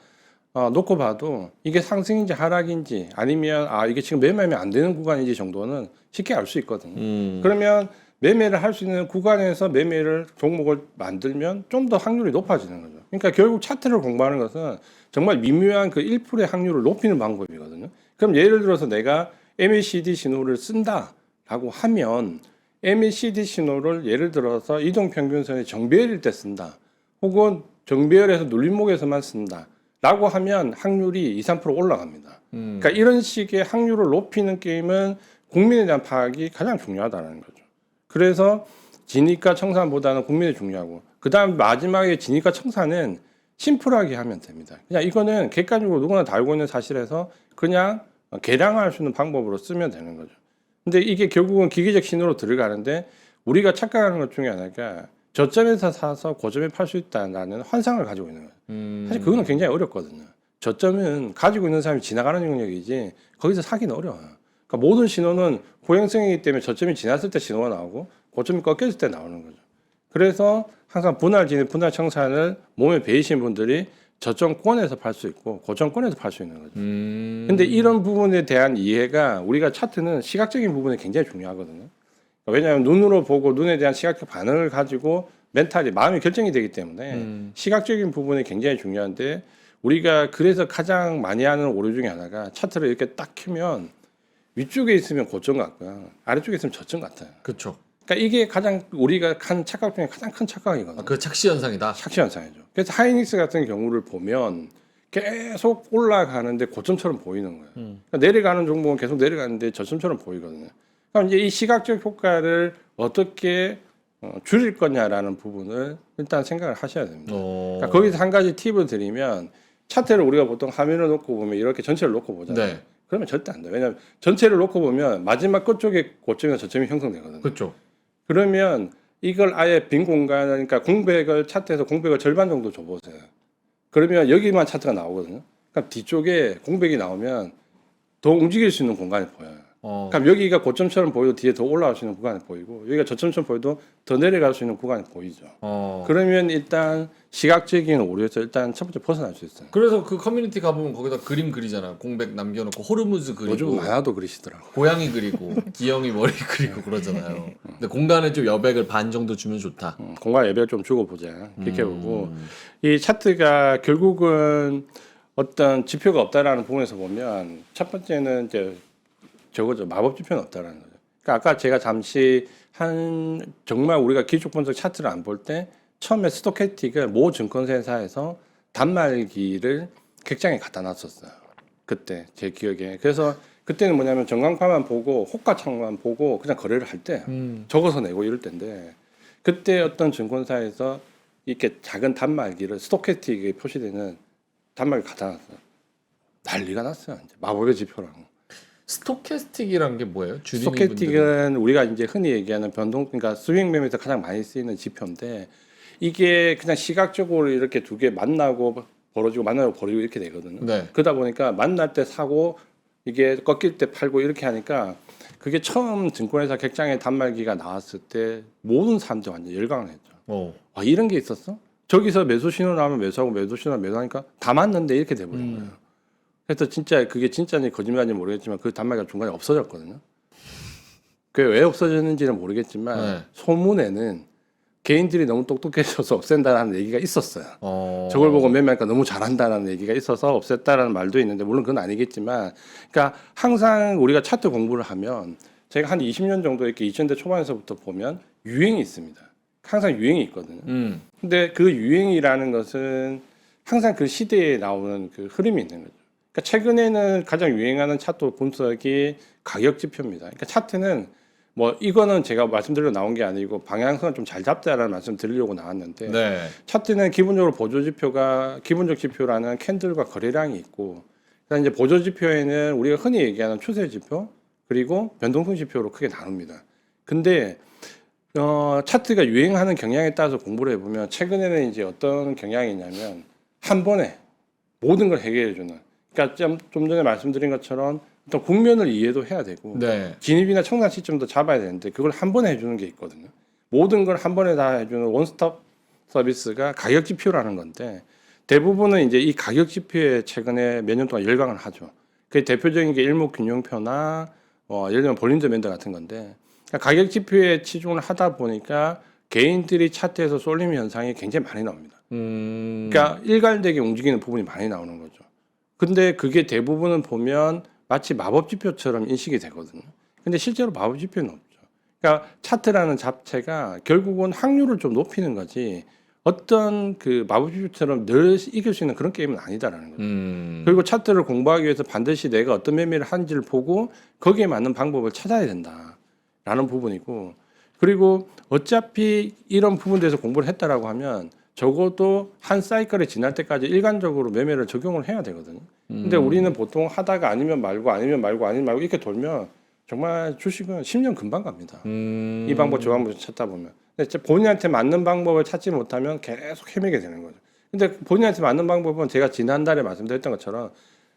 놓고 봐도 이게 상승인지 하락인지 아니면 이게 지금 매매하면 안 되는 구간인지 정도는 쉽게 알 수 있거든요. 그러면 매매를 할 수 있는 구간에서 매매를 종목을 만들면 좀 더 확률이 높아지는 거죠. 그러니까 결국 차트를 공부하는 것은 정말 미묘한 그 1%의 확률을 높이는 방법이거든요. 그럼 예를 들어서 내가 MACD 신호를 쓴다라고 하면 MACD 신호를 예를 들어서 이동평균선의 정배열일 때 쓴다. 혹은 정배열에서 눌림목에서만 쓴다라고 하면 확률이 2, 3% 올라갑니다. 그러니까 이런 식의 확률을 높이는 게임은 국민에 대한 파악이 가장 중요하다는 거죠. 그래서 진입과 청산보다는 국민이 중요하고 그다음 마지막에 진입과 청산은 심플하게 하면 됩니다. 그냥 이거는 객관적으로 누구나 다 알고 있는 사실에서 그냥 계량할 수 있는 방법으로 쓰면 되는 거죠. 근데 이게 결국은 기계적 신호로 들어가는데 우리가 착각하는 것 중에 하나가 저점에서 사서 고점에 팔 수 있다는 환상을 가지고 있는 거예요. 사실 그거는 굉장히 어렵거든요. 저점은 가지고 있는 사람이 지나가는 영역이지 거기서 사기는 어려워요. 그러니까 모든 신호는 고행성이기 때문에 저점이 지났을 때 신호가 나오고 고점이 꺾였을 때 나오는 거죠. 그래서 항상 분할 진입, 분할 청산을 몸에 배이신 분들이 저점권에서 팔 수 있고 고점권에서 팔 수 있는 거죠. 근데 이런 부분에 대한 이해가 우리가 차트는 시각적인 부분이 굉장히 중요하거든요. 왜냐하면 눈으로 보고 눈에 대한 시각적 반응을 가지고 멘탈이 마음이 결정이 되기 때문에 시각적인 부분이 굉장히 중요한데 우리가 그래서 가장 많이 하는 오류 중에 하나가 차트를 이렇게 딱 켜면 위쪽에 있으면 고점 같고요. 아래쪽에 있으면 저점 같아요. 그렇죠. 그러니까 이게 가장 우리가 한 착각 중에 가장 큰 착각이거든요. 그 착시 현상이다. 착시 현상이죠. 그래서 하이닉스 같은 경우를 보면 계속 올라가는데 고점처럼 보이는 거예요. 그러니까 내려가는 종목은 계속 내려가는데 저점처럼 보이거든요. 그럼 이제 이 시각적 효과를 어떻게 줄일 거냐라는 부분을 일단 생각을 하셔야 됩니다. 그러니까 거기서 한 가지 팁을 드리면 차트를 우리가 보통 화면을 놓고 보면 이렇게 전체를 놓고 보잖아요. 네. 그러면 절대 안 돼요. 왜냐하면 전체를 놓고 보면 마지막 끝쪽에 고점이나 저점이 형성되거든요. 그렇죠. 그러면 이걸 아예 빈 공간을 그러니까 공백을 차트에서 공백을 절반 정도 줘보세요. 그러면 여기만 차트가 나오거든요. 그럼 뒤쪽에 공백이 나오면 더 움직일 수 있는 공간이 보여요. 그럼 여기가 고점처럼 보여도 뒤에 더 올라갈 수 있는 구간이 보이고 여기가 저점처럼 보여도 더 내려갈 수 있는 구간이 보이죠. 그러면 일단 시각적인 오류에서 일단 첫 번째 벗어날 수 있어요. 그래서 그 커뮤니티 가보면 거기다 그림 그리잖아. 공백 남겨놓고 호르무즈 그리고 요즘 만화도 그리시더라고. 고양이 그리고 기영이 머리 그리고 그러잖아요. 근데 공간에 좀 여백을 반 정도 주면 좋다. 공간 예배를 좀 주고 보자. 이렇게 보고 이 차트가 결국은 어떤 지표가 없다라는 부분에서 보면 첫 번째는 이제 저거죠. 마법 지표는 없다라는 거죠. 그러니까 아까 제가 잠시 한 정말 우리가 기축 분석 차트를 안 볼 때 처음에 스토캐틱을 모 증권사에서 단말기를 객장에 갖다 놨었어요. 그때 제 기억에. 그래서 그때는 뭐냐면 전광판만 보고 호가창만 보고 그냥 거래를 할 때 적어서 내고 이럴 때인데 그때 어떤 증권사에서 이렇게 작은 단말기를 스토캐틱에 표시되는 단말기 갖다 놨어요. 난리가 났어요. 이제 마법의 지표라고. 스토캐스틱이란 게 뭐예요? 스토캐틱은 우리가 이제 흔히 얘기하는 변동, 그러니까 스윙 매매에서 가장 많이 쓰이는 지표인데 이게 그냥 시각적으로 이렇게 두 개 만나고 벌어지고 만나고 벌어지고 이렇게 되거든요. 네. 그러다 보니까 만날 때 사고 이게 꺾일 때 팔고 이렇게 하니까 그게 처음 증권회사 객장에 단말기가 나왔을 때 모든 사람들이 완전 열광을 했죠. 아, 이런 게 있었어? 저기서 매수 신호 나오면 매수하고 매수 신호 매수하니까 다 맞는데 이렇게 돼버린 거예요. 그래서 진짜 그게 진짜인지 거짓말인지 모르겠지만 그 단말기가 중간에 없어졌거든요. 그게 왜 없어졌는지는 모르겠지만 소문에는 개인들이 너무 똑똑해져서 없앤다라는 얘기가 있었어요. 저걸 보고 매매하니까 너무 잘한다라는 얘기가 있어서 없앴다라는 말도 있는데 물론 그건 아니겠지만 그러니까 항상 우리가 차트 공부를 하면 제가 한 20년 정도 이렇게 2000대 초반에서부터 보면 유행이 있습니다. 항상 유행이 있거든요. 근데 그 유행이라는 것은 항상 그 시대에 나오는 그 흐름이 있는 거죠. 그러니까 최근에는 가장 유행하는 차트 분석이 가격 지표입니다. 그러니까 차트는 뭐 이거는 제가 말씀드리려 나온 게 아니고 방향성을 좀 잘 잡자라는 말씀 드리려고 나왔는데 네. 차트는 기본적으로 보조 지표가 기본적 지표라는 캔들과 거래량이 있고 그다음 이제 보조 지표에는 우리가 흔히 얘기하는 추세 지표 그리고 변동성 지표로 크게 나눕니다. 근데 차트가 유행하는 경향에 따라서 공부를 해보면 최근에는 이제 어떤 경향이 있냐면 한 번에 모든 걸 해결해주는 그러니까 좀 전에 말씀드린 것처럼 어떤 국면을 이해도 해야 되고 네. 진입이나 청산 시점도 잡아야 되는데 그걸 한 번에 해주는 게 있거든요. 모든 걸 한 번에 다 해주는 원스톱 서비스가 가격 지표라는 건데 대부분은 이제 이 가격 지표에 최근에 몇 년 동안 열광을 하죠. 그 대표적인 게 일목균형표나 예를 들면 볼린저 밴드 같은 건데 그러니까 가격 지표에 치중을 하다 보니까 개인들이 차트에서 쏠림 현상이 굉장히 많이 나옵니다. 그러니까 일관되게 움직이는 부분이 많이 나오는 거죠. 근데 그게 대부분은 보면 마치 마법 지표처럼 인식이 되거든요. 근데 실제로 마법 지표는 없죠. 그러니까 차트라는 자체가 결국은 확률을 좀 높이는 거지 어떤 그 마법 지표처럼 늘 이길 수 있는 그런 게임은 아니다라는 거죠. 그리고 차트를 공부하기 위해서 반드시 내가 어떤 매매를 하는지를 보고 거기에 맞는 방법을 찾아야 된다라는 부분이고, 그리고 어차피 이런 부분에 대해서 공부를 했다라고 하면 적어도 한 사이클이 지날 때까지 일관적으로 매매를 적용을 해야 되거든요. 근데 우리는 보통 하다가 아니면 말고 아니면 말고 아니면 말고 이렇게 돌면 정말 주식은 10년 금방 갑니다. 이 방법 저 방법 찾다 보면. 근데 진짜 본인한테 맞는 방법을 찾지 못하면 계속 헤매게 되는 거죠. 근데 본인한테 맞는 방법은 제가 지난달에 말씀드렸던 것처럼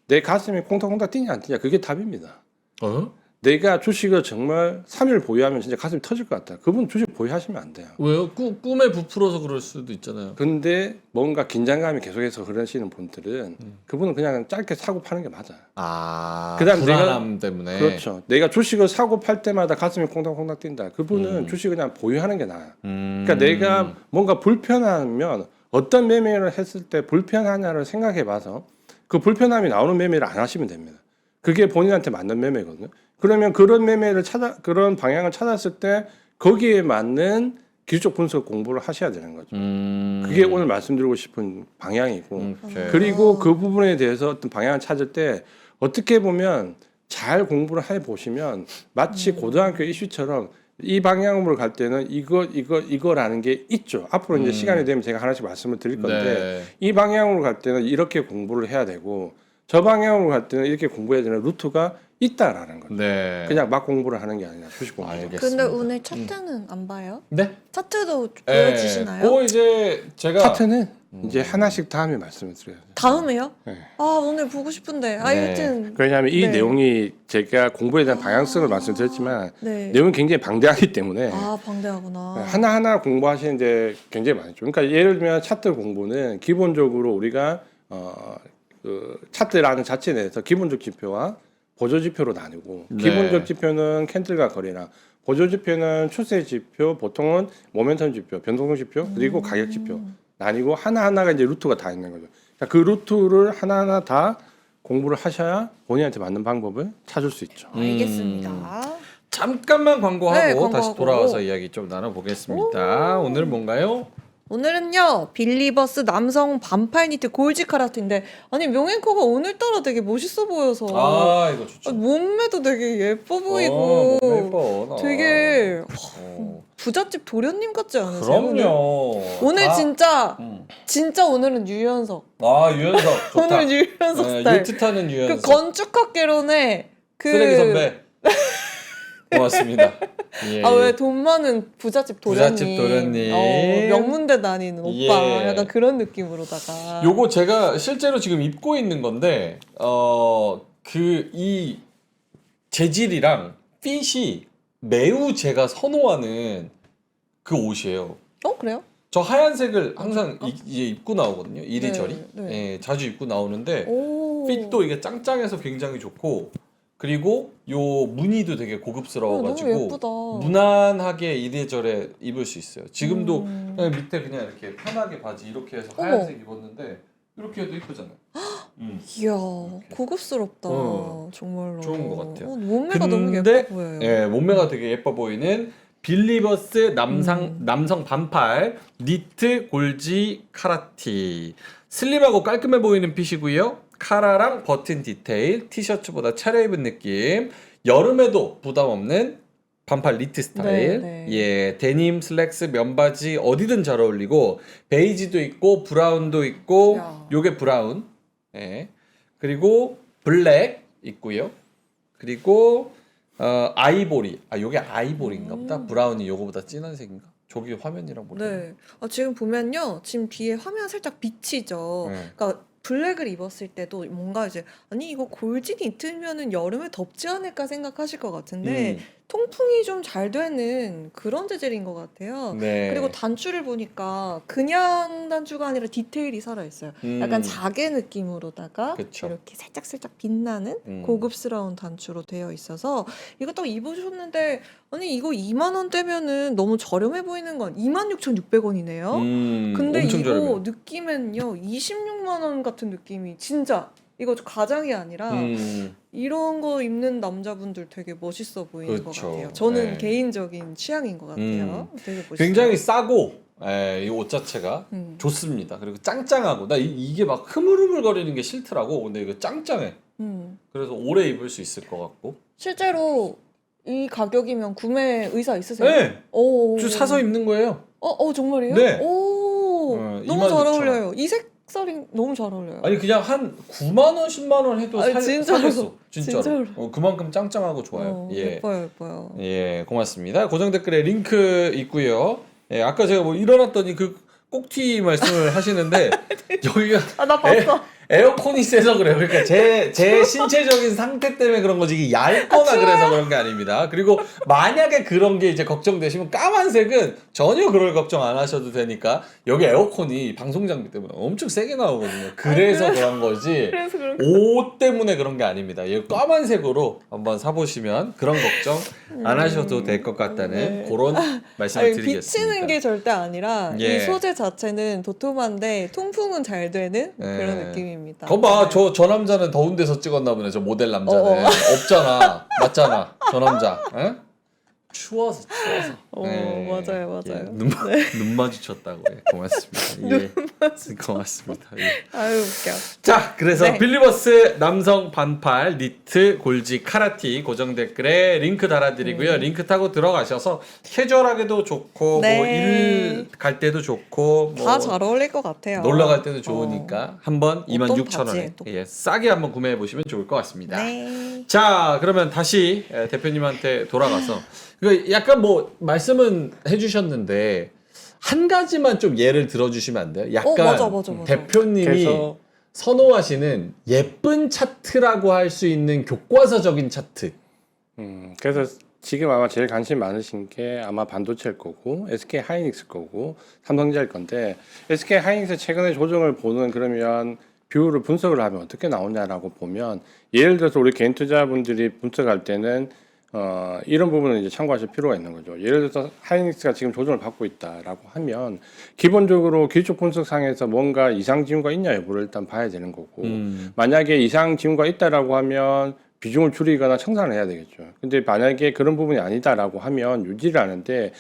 내 가슴이 콩닥콩닥 뛰냐 안 뛰냐 그게 답입니다. 어? 내가 주식을 정말 3일 보유하면 진짜 가슴이 터질 것 같다. 그분 주식 보유하시면 안 돼요. 왜요? 꿈에 부풀어서 그럴 수도 있잖아요. 근데 뭔가 긴장감이 계속해서 그러시는 분들은 그분은 그냥 짧게 사고 파는 게 맞아요. 아, 그다음 불안함 때문에. 그렇죠. 내가 주식을 사고 팔 때마다 가슴이 콩닥콩닥 뛴다. 그분은 주식을 그냥 보유하는 게 나아요. 그러니까 내가 뭔가 불편하면 어떤 매매를 했을 때 불편하냐를 생각해 봐서 그 불편함이 나오는 매매를 안 하시면 됩니다. 그게 본인한테 맞는 매매거든요. 그러면 그런 매매를 그런 방향을 찾았을 때 거기에 맞는 기술적 분석 공부를 하셔야 되는 거죠. 그게 오늘 말씀드리고 싶은 방향이고, 그리고 그 부분에 대해서 어떤 방향을 찾을 때 어떻게 보면 잘 공부를 해 보시면 마치 고등학교 이슈처럼 이 방향으로 갈 때는 이거라는 게 있죠. 앞으로 이제 시간이 되면 제가 하나씩 말씀을 드릴 건데, 네. 이 방향으로 갈 때는 이렇게 공부를 해야 되고 저 방향으로 갈 때는 이렇게 공부해야 되는 루트가 있다라는 거죠. 네. 그냥 막 공부를 하는 게 아니라 주식 공부. 알겠습니다. 근데 오늘 차트는 안 봐요? 네. 차트도 네. 보여주시나요? 그거 이제 제가 차트는 이제 하나씩 다음에 말씀을 드려요. 다음에요? 네. 아 오늘 보고 싶은데. 아 네. 여튼 왜냐하면 이 네. 내용이 제가 공부에 대한 방향성을 말씀드렸지만 네. 내용이 굉장히 방대하기 때문에 아 방대하구나. 하나하나 공부하시는데 굉장히 많죠. 그러니까 예를 들면 차트 공부는 기본적으로 우리가 그 차트라는 자체 내에서 기본적 지표와 보조 지표로 나누고, 네. 기본적 지표는 캔들과 거래량, 보조 지표는 추세 지표, 보통은 모멘텀 지표, 변동성 지표, 그리고 가격 지표 나뉘고 하나하나가 이제 루트가 다 있는 거죠. 그러니까 그 루트를 하나하나 다 공부를 하셔야 본인한테 맞는 방법을 찾을 수 있죠. 알겠습니다. 잠깐만 광고하고 네, 다시 광고하고. 돌아와서 이야기 좀 나눠보겠습니다. 오늘 뭔가요? 오늘은요 빌리버스 남성 반팔 니트 골지 카라트인데 아니 명앵커가 오늘따라 되게 멋있어 보여서 아 이거 좋죠. 몸매도 되게 예뻐 보이고 몸매 예뻐. 되게 어. 부잣집 도련님 같지 않으세요? 그럼요. 오늘 다- 진짜 음. 진짜 오늘은 유연석. 아 유연석 좋다. 오늘 유연석 네, 스타일. 요트 타는 그 유연석. 건축학개론의 그 쓰레기 선배. 고맙습니다. 예, 아 왜 예. 돈 많은 부잣집 도련님. 부잣집 도련님. 명문대 다니는 오빠 예. 약간 그런 느낌으로다가. 요거 제가 실제로 지금 입고 있는 건데 그 이 재질이랑 핏이 매우 제가 선호하는 그 옷이에요. 그래요? 저 하얀색을 항상 이제 입고 나오거든요. 이리저리. 네, 네. 예, 자주 입고 나오는데 오. 핏도 이게 짱짱해서 굉장히 좋고, 그리고 요 무늬도 되게 고급스러워가지고 너무 예쁘다. 무난하게 이래저래 입을 수 있어요. 지금도 음. 그냥 밑에 그냥 이렇게 편하게 바지 이렇게 해서 어머. 하얀색 입었는데 이렇게 해도 이쁘잖아요. 이야 고급스럽다. 어. 정말로. 좋은 것 같아요. 몸매가 너무 근데, 예뻐 보여요. 예, 몸매가 되게 예뻐 보이는 빌리버스 남성 반팔 니트 골지 카라티. 슬림하고 깔끔해 보이는 핏이고요. 카라랑 버튼 디테일, 티셔츠보다 차려입은 느낌, 여름에도 부담 없는 반팔 니트 스타일. 네, 네. 예, 데님, 슬랙스, 면바지 어디든 잘 어울리고, 베이지도 있고 브라운도 있고, 야. 요게 브라운. 예. 그리고 블랙 있고요. 그리고 아이보리. 아, 요게 아이보리인가 보다. 브라운이 요거보다 진한 색인가? 저기 화면이랑 모르겠네. 네. 지금 보면요. 지금 뒤에 화면 살짝 비치죠. 네. 그러니까 블랙을 입었을 때도 뭔가 이제 아니 이거 골지 니트면은 여름에 덥지 않을까 생각하실 것 같은데 통풍이 좀 잘 되는 그런 재질인 것 같아요. 네. 그리고 단추를 보니까 그냥 단추가 아니라 디테일이 살아있어요. 약간 자개 느낌으로다가 그쵸. 이렇게 살짝 빛나는 고급스러운 단추로 되어 있어서 이거 딱 입으셨는데 아니 이거 2만 원대면은 너무 저렴해 보이는 건 26,600원이네요. 근데 엄청 이거 저렴해요. 느낌엔요 26만 원 같은 느낌이 진짜 이거 가장이 아니라 이런 거 입는 남자분들 되게 멋있어 보이는 것 그렇죠. 같아요. 저는 네. 개인적인 취향인 것 같아요. 되게 멋있어요. 굉장히 싸고 이 옷 자체가 음. 좋습니다. 그리고 짱짱하고 나 이게 막 흐물흐물거리는 게 싫더라고. 근데 이거 짱짱해. 그래서 오래 입을 수 있을 것 같고. 실제로 이 가격이면 구매 의사 있으세요? 네. 오. 주 사서 입는 거예요. 정말이에요? 네. 오. 너무 26,000원. 잘 어울려요. 이 색깔이 너무 잘 어울려요. 아니 그냥 한 9만 원, 10만 원 해도 아니, 진짜로. 사겠어. 진짜로. 진짜로. 그만큼 짱짱하고 좋아요. 예. 예뻐요. 예, 고맙습니다. 고정 댓글에 링크 있고요. 예, 아까 제가 뭐 일어났더니 그 꼭티 말씀을 하시는데 여기가 나 봤어. 에어컨이 세서 그래요. 그러니까 제 신체적인 상태 때문에 그런 거지 이게 얇거나 그래서 그런 게 아닙니다. 그리고 만약에 그런 게 이제 걱정되시면 까만색은 전혀 그럴 걱정 안 하셔도 되니까 여기 에어컨이 방송 장비 때문에 엄청 세게 나오거든요. 그래서 그런 거지. 그래서 그런 옷 때문에 그런 게 아닙니다. 이 까만색으로 한번 사보시면 그런 걱정 안 하셔도 될 것 같다는 네. 그런 말씀을 드리겠습니다. 비치는 게 절대 아니라 예. 이 소재 자체는 도톰한데 통풍은 잘 되는 그런 예. 느낌입니다. 거봐, 저 남자는 더운 데서 찍었나 보네. 저 모델 남자는 없잖아, 맞잖아, 저 남자. 에? 추워서. 예. 맞아요. 예. 눈 마주쳤다고. 예. 고맙습니다. 예. 고맙습니다. 예. 아유 웃겨. 자, 그래서 네. 빌리버스 남성 반팔 니트 골지 카라티 고정 댓글에 링크 달아드리고요. 링크 타고 들어가셔서 캐주얼하게도 좋고 네. 뭐 일 갈 때도 좋고 뭐 다 잘 어울릴 것 같아요. 놀러 갈 때도 좋으니까 한번 어떤 26,000원에 바지에도. 예, 싸게 한번 구매해 보시면 좋을 것 같습니다. 네. 자, 그러면 다시 대표님한테 돌아가서 그 약간 뭐 말씀은 해주셨는데 한 가지만 좀 예를 들어주시면 안 돼요? 약간 맞아. 대표님이 그래서 선호하시는 예쁜 차트라고 할 수 있는 교과서적인 차트. 그래서 지금 아마 제일 관심 많으신 게 아마 반도체일 거고 SK 하이닉스 거고 삼성전자일 건데 SK 하이닉스 최근에 조정을 보는 그러면 뷰를 분석을 하면 어떻게 나오냐라고 보면 예를 들어서 우리 개인 투자분들이 분석할 때는 이런 부분을 이제 참고하실 필요가 있는 거죠. 예를 들어서 하이닉스가 지금 조정을 받고 있다라고 하면 기본적으로 기초 분석상에서 뭔가 이상 징후가 있냐 여부를 일단 봐야 되는 거고 만약에 이상 징후가 있다라고 하면 비중을 줄이거나 청산을 해야 되겠죠. 근데 만약에 그런 부분이 아니다라고 하면 유지를 하는데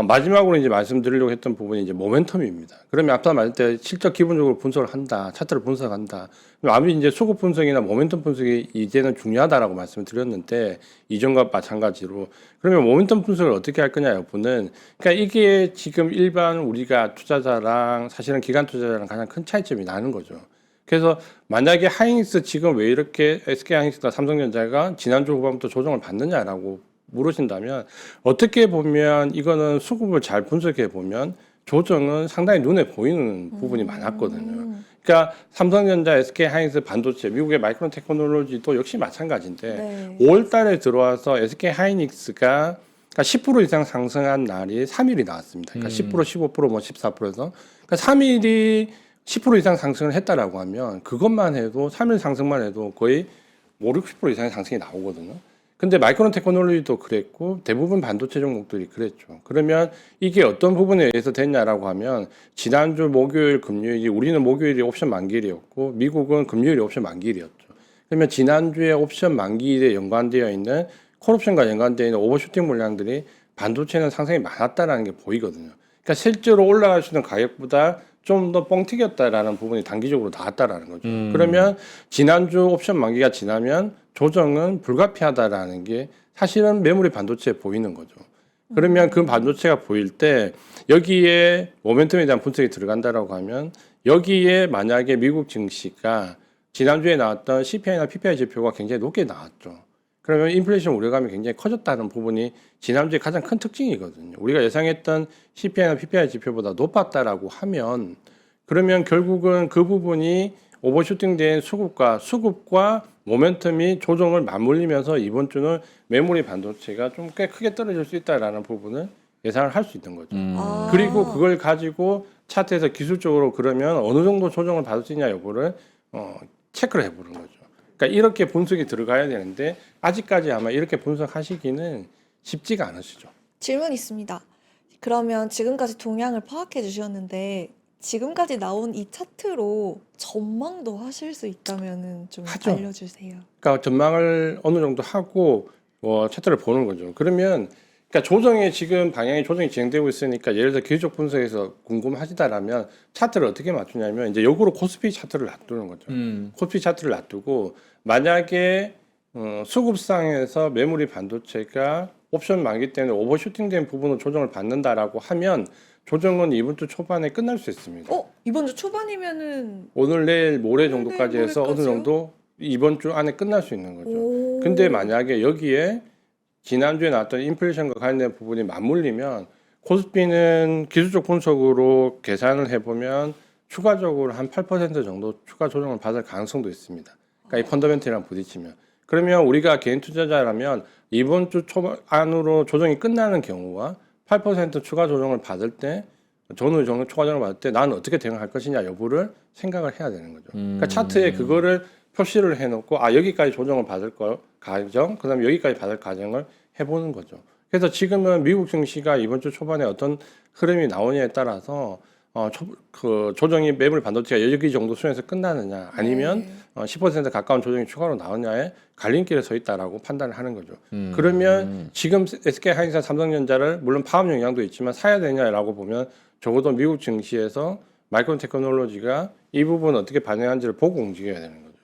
마지막으로 이제 말씀드리려고 했던 부분이 이제 모멘텀입니다. 그러면 앞서 말할 때 실적 기본적으로 분석을 한다, 차트를 분석한다. 아무리 이제 수급 분석이나 모멘텀 분석이 이제는 중요하다라고 말씀을 드렸는데 이전과 마찬가지로 그러면 모멘텀 분석을 어떻게 할 거냐 여부는 그러니까 이게 지금 일반 우리가 투자자랑 사실은 기관 투자자랑 가장 큰 차이점이 나는 거죠. 그래서 만약에 하이닉스 지금 왜 이렇게 SK 하이닉스나 삼성전자가 지난주 후반부터 조정을 받느냐라고 물으신다면 어떻게 보면 이거는 수급을 잘 분석해 보면 조정은 상당히 눈에 보이는 부분이 많았거든요. 그러니까 삼성전자, SK 하이닉스, 반도체, 미국의 마이크론 테크놀로지도 역시 마찬가지인데 5월 달에 들어와서 SK 하이닉스가 그러니까 10% 이상 상승한 날이 3일이 나왔습니다. 그러니까 10%, 15%, 뭐 14%에서 그러니까 3일이 10% 이상 상승을 했다라고 하면 그것만 해도 3일 상승만 해도 거의 5, 60% 이상의 상승이 나오거든요. 근데 마이크론 테크놀로지도 그랬고 대부분 반도체 종목들이 그랬죠. 그러면 이게 어떤 부분에 의해서 됐냐라고 하면 지난주 목요일, 금요일이 우리는 목요일이 옵션 만기일이었고 미국은 금요일이 옵션 만기일이었죠. 그러면 지난주에 옵션 만기일에 연관되어 있는 콜옵션과 연관되어 있는 오버슈팅 물량들이 반도체는 상승이 많았다라는 게 보이거든요. 그러니까 실제로 올라갈 수 있는 가격보다 좀 더 뻥튀겼다라는 부분이 단기적으로 나왔다라는 거죠. 그러면 지난주 옵션 만기가 지나면 조정은 불가피하다라는 게 사실은 메모리 반도체에 보이는 거죠. 그러면 그 반도체가 보일 때 여기에 모멘텀에 대한 분석이 들어간다라고 하면 여기에 만약에 미국 증시가 지난주에 나왔던 CPI나 PPI 지표가 굉장히 높게 나왔죠. 그러면 인플레이션 우려감이 굉장히 커졌다는 부분이 지난주에 가장 큰 특징이거든요. 우리가 예상했던 CPI나 PPI 지표보다 높았다라고 하면 그러면 결국은 그 부분이 오버슈팅된 수급과 모멘텀이 조정을 맞물리면서 이번 주는 메모리 반도체가 좀 꽤 크게 떨어질 수 있다라는 부분을 예상을 할 수 있는 거죠. 그리고 그걸 가지고 차트에서 기술적으로 그러면 어느 정도 조정을 받을 수 있냐 여부를 체크를 해보는 거죠. 그러니까 이렇게 분석이 들어가야 되는데 아직까지 아마 이렇게 분석하시기는 쉽지가 않으시죠. 질문 있습니다. 그러면 지금까지 동향을 파악해 주셨는데 지금까지 나온 이 차트로 전망도 하실 수 있다면은 좀 하죠. 알려주세요. 그러니까 전망을 어느 정도 하고 차트를 보는 거죠. 그러면 그러니까 조정이 지금 방향이 조정이 진행되고 있으니까 예를 들어 기술적 분석에서 궁금하시다라면 차트를 어떻게 맞추냐면 이제 역으로 코스피 차트를 놔두는 거죠. 코스피 차트를 놔두고 만약에 수급상에서 메모리 반도체가 옵션 만기 때문에 오버슈팅된 부분으로 조정을 받는다라고 하면 조정은 이번 주 초반에 끝날 수 있습니다. 이번 주 초반이면은 오늘 내일 모레 정도까지 내일 해서 어느 모레까지요? 정도 이번 주 안에 끝날 수 있는 거죠. 오. 근데 만약에 여기에 지난주에 나왔던 인플레이션과 관련된 부분이 맞물리면 코스피는 기술적 분석으로 계산을 해보면 추가적으로 한 8% 정도 추가 조정을 받을 가능성도 있습니다. 그러니까 이 펀더멘털이랑 부딪히면. 그러면 우리가 개인 투자자라면 이번 주 초반 안으로 조정이 끝나는 경우와 8% 추가 조정을 받을 때 전후 정도 추가 조정을 받을 때 나는 어떻게 대응할 것이냐 여부를 생각을 해야 되는 거죠. 그러니까 차트에 그거를 표시를 해놓고 여기까지 조정을 받을 거 가정, 그다음에 여기까지 받을 가정을 해보는 거죠. 그래서 지금은 미국 증시가 이번 주 초반에 어떤 흐름이 나오냐에 따라서 그 조정이 매물 반도체가 여기 정도 수준에서 끝나느냐 아니면 10% 가까운 조정이 추가로 나오냐에 갈림길에 서 있다라고 판단을 하는 거죠. 그러면 지금 SK 하이닉스와 삼성전자를 물론 파업 영향도 있지만 사야 되냐라고 보면 적어도 미국 증시에서 마이크론 테크놀로지가 이 부분 어떻게 반영하는지를 보고 움직여야 되는 거죠.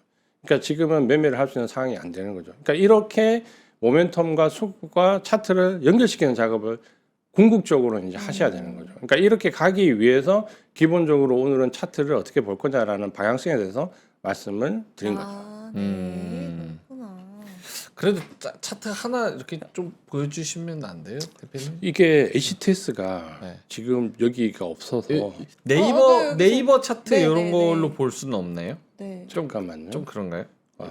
그러니까 지금은 매매를 할 수 있는 상황이 안 되는 거죠. 그러니까 이렇게 모멘텀과 수급과 차트를 연결시키는 작업을 궁극적으로 이제 하셔야 되는 거죠. 그러니까 이렇게 가기 위해서 기본적으로 오늘은 차트를 어떻게 볼 거냐라는 방향성에 대해서 말씀을 드린 거죠. 네. 그렇구나. 그래도 차트 하나 이렇게 좀 보여주시면 안 돼요, 대표님? 이게 HTS가 네. 지금 여기가 없어서 네, 네이버 차트 네, 이런 네, 걸로 네. 볼 수는 없나요? 네. 잠깐만요. 좀 그런가요?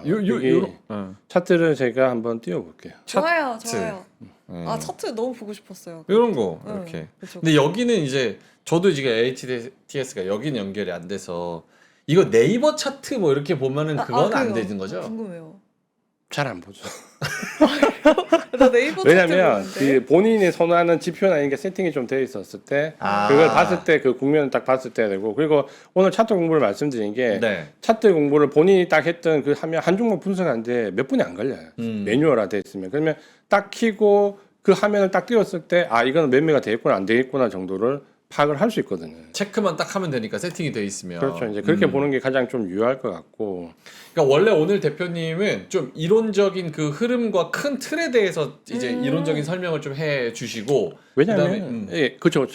여기 차트를 제가 한번 띄워볼게요. 좋아요, 차트. 좋아요. 차트 너무 보고 싶었어요. 이런 거 네, 이렇게. 그쵸. 근데 여기는 이제 저도 지금 HTS가 여기는 연결이 안 돼서 이거 네이버 차트 뭐 이렇게 보면은 그건 안 그래요? 되는 거죠? 궁금해요. 잘 안 보죠. 나 네이버 왜냐면 차트 보는데. 그 본인이 선호하는 지표나 이런 게 세팅이 좀 돼 있었을 때 그걸 봤을 때 그 국면을 딱 봤을 때 되고 그리고 오늘 차트 공부를 말씀드린 게 네. 차트 공부를 본인이 딱 했던 그 하면 한 종목 분석하는데 몇 분이 안 걸려요. 매뉴얼화 돼 있으면 그러면 딱 키고 그 화면을 딱 띄웠을 때 이거는 매매가 되겠구나 안 되겠구나 정도를 파악을 할 수 있거든요. 체크만 딱 하면 되니까 세팅이 돼 있으면. 그렇죠. 이제 그렇게 보는 게 가장 좀 유효할 것 같고. 그러니까 원래 오늘 대표님은 좀 이론적인 그 흐름과 큰 틀에 대해서 이제 이론적인 설명을 좀 해주시고 왜냐하면 예, 그렇죠.